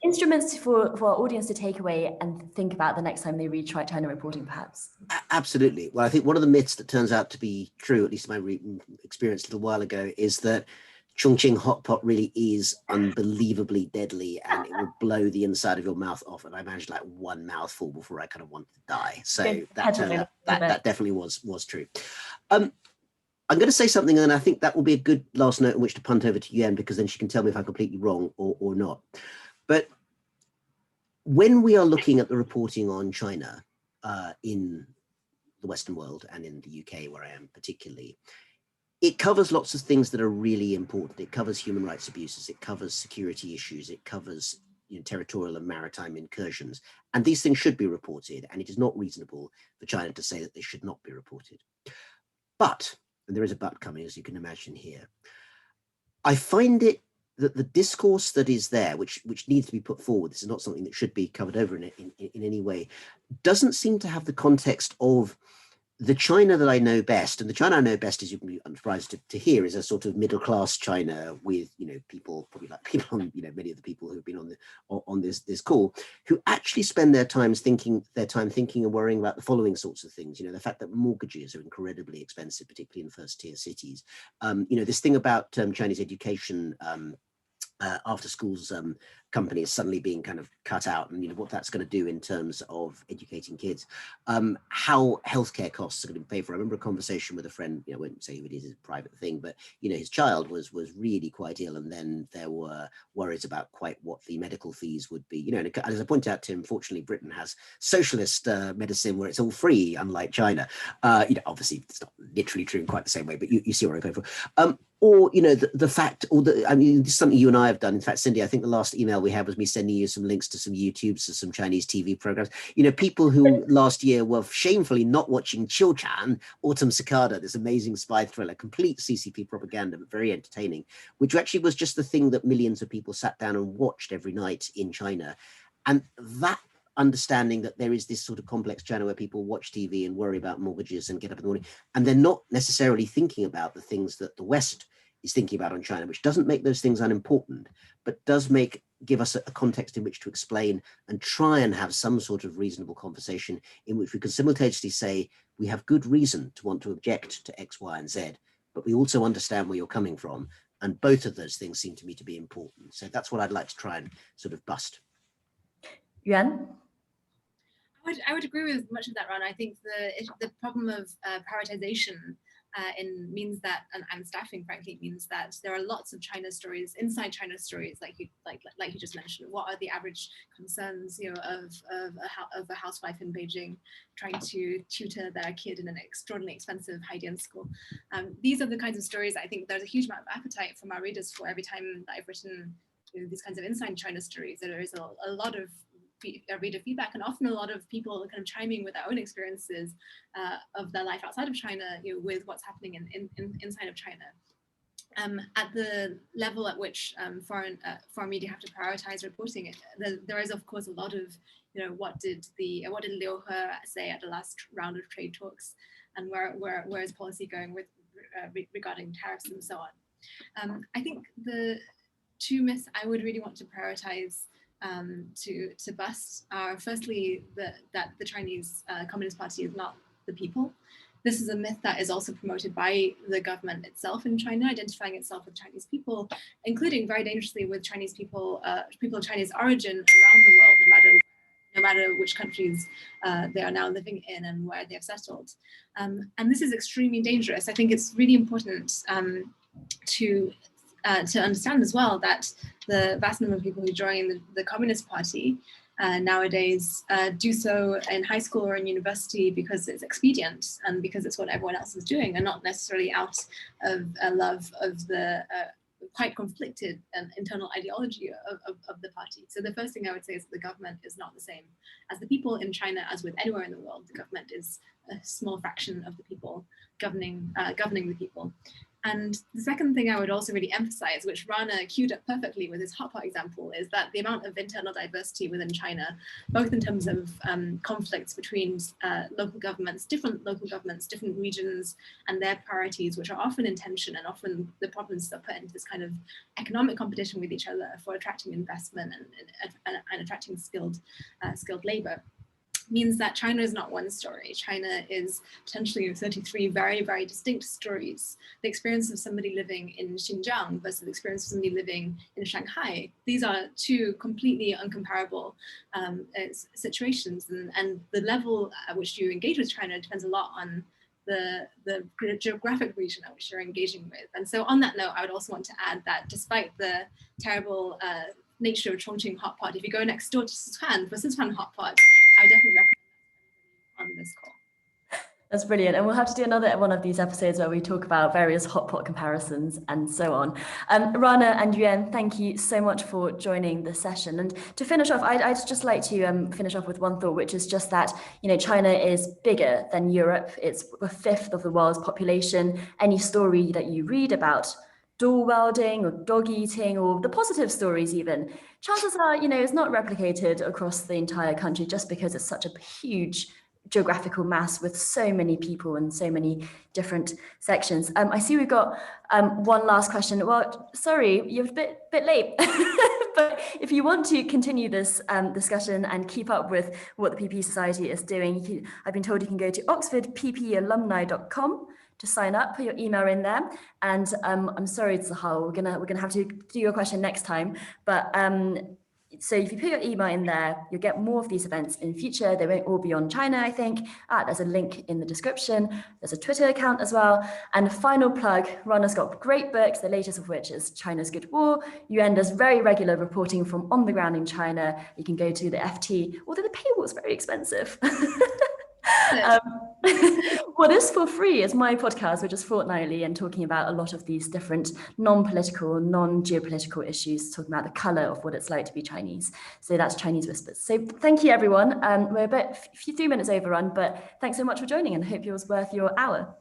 Instruments for our audience to take away and think about the next time they read China Reporting, perhaps. Absolutely. Well, I think one of the myths that turns out to be true, at least in my experience a little while ago, is that Chongqing hot pot really is unbelievably deadly, and it will blow the inside of your mouth off. And I managed like one mouthful before I kind of wanted to die. So that definitely was true. I'm going to say something, and I think that will be a good last note on which to punt over to Yuan, because then she can tell me if I'm completely wrong or not. But when we are looking at the reporting on China in the Western world and in the UK, where I am particularly, it covers lots of things that are really important. It covers human rights abuses. It covers security issues. It covers territorial and maritime incursions. And these things should be reported. And it is not reasonable for China to say that they should not be reported. But, and there is a but coming, as you can imagine here, I find it that the discourse that is there, which needs to be put forward, this is not something that should be covered over in any way, doesn't seem to have the context of the China that I know best. And the China I know best, as you can be unsurprised to hear, is a sort of middle class China with people probably like people on many of the people who have been on this call, who actually spend their time thinking and worrying about the following sorts of things. The fact that mortgages are incredibly expensive, particularly in first tier cities. This thing about Chinese education. After schools companies suddenly being kind of cut out, and what that's going to do in terms of educating kids, how healthcare costs are going to be paid for. I remember a conversation with a friend, I won't say who it is, it's a private thing, but his child was really quite ill, and then there were worries about quite what the medical fees would be. And as I pointed out to him, fortunately Britain has socialist medicine where it's all free, unlike China. Obviously it's not literally true in quite the same way, but you see what I'm going for. Or the fact, this is something you and I have done. In fact, Cindy, I think the last email we had was me sending you some links to some YouTubes, to some Chinese TV programs. People who last year were shamefully not watching Qiu Chan, Autumn Cicada, this amazing spy thriller, complete CCP propaganda, but very entertaining, which actually was just the thing that millions of people sat down and watched every night in China. And that understanding that there is this sort of complex China where people watch TV and worry about mortgages and get up in the morning, and they're not necessarily thinking about the things that the West is thinking about on China, which doesn't make those things unimportant, but does give us a context in which to explain and try and have some sort of reasonable conversation in which we can simultaneously say we have good reason to want to object to X, Y, and Z, but we also understand where you're coming from. And both of those things seem to me to be important. So that's what I'd like to try and sort of bust. Yuan? I would agree with much of that, Ron. I think the problem of prioritization means that, and staffing, frankly, means that there are lots of China stories, inside China stories, like you just mentioned. What are the average concerns, of a housewife in Beijing trying to tutor their kid in an extraordinarily expensive high-end school? These are the kinds of stories I think there's a huge amount of appetite from our readers for. Every time that I've written these kinds of inside China stories, there is a lot of reader feedback, and often a lot of people kind of chiming with their own experiences of their life outside of China, with what's happening inside of China. At the level at which foreign media have to prioritize reporting it, there is of course a lot of, what did Liu He say at the last round of trade talks, and where is policy going with regarding tariffs and so on. I think the two myths I would really want to prioritize to bust are firstly that the Chinese Communist Party is not the people. This is a myth that is also promoted by the government itself in China, identifying itself with Chinese people, including very dangerously with Chinese people, people of Chinese origin around the world, no matter which countries they are now living in and where they have settled. And this is extremely dangerous. I think it's really important to understand as well that the vast number of people who join the Communist Party nowadays do so in high school or in university because it's expedient and because it's what everyone else is doing, and not necessarily out of a love of the quite conflicted and internal ideology of the party. So the first thing I would say is that the government is not the same as the people in China as with anywhere in the world. The government is a small fraction of the people governing the people. And the second thing I would also really emphasize, which Rana queued up perfectly with his hotpot example, is that the amount of internal diversity within China, both in terms of conflicts between local governments, different regions, and their priorities, which are often in tension, and often the provinces are put into this kind of economic competition with each other for attracting investment and attracting skilled labor, means that China is not one story. China is potentially 33 very, very distinct stories. The experience of somebody living in Xinjiang versus the experience of somebody living in Shanghai, these are two completely uncomparable situations. And the level at which you engage with China depends a lot on the geographic region at which you're engaging with. And so on that note, I would also want to add that despite the terrible nature of Chongqing hot pot, if you go next door to Sichuan for Sichuan hot pot, I definitely recommend on this call. That's brilliant. And we'll have to do another one of these episodes where we talk about various hot pot comparisons and so on. Rana and Yuan, thank you so much for joining the session. And to finish off, I'd just like to finish off with one thought, which is just that, China is bigger than Europe. It's a fifth of the world's population. Any story that you read about door welding or dog eating, or the positive stories even, chances are, it's not replicated across the entire country just because it's such a huge geographical mass with so many people and so many different sections. I see we've got one last question. Well, sorry, you're a bit late. But if you want to continue this discussion and keep up with what the PP Society is doing, I've been told you can go to oxfordppalumni.com to sign up, put your email in there. And I'm sorry, Zahal, we're gonna have to do your question next time. But so if you put your email in there, you'll get more of these events in future. They won't all be on China, I think. There's a link in the description. There's a Twitter account as well. And final plug, Rana's got great books, the latest of which is China's Good War. Yuan does very regular reporting from on the ground in China. You can go to the FT, although the paywall is very expensive. What is for free is my podcast, which is fortnightly and talking about a lot of these different non-political, non-geopolitical issues, talking about the color of what it's like to be Chinese. So that's Chinese Whispers. So thank you, everyone. We're a 3 minutes overrun, but thanks so much for joining, and I hope it was worth your hour.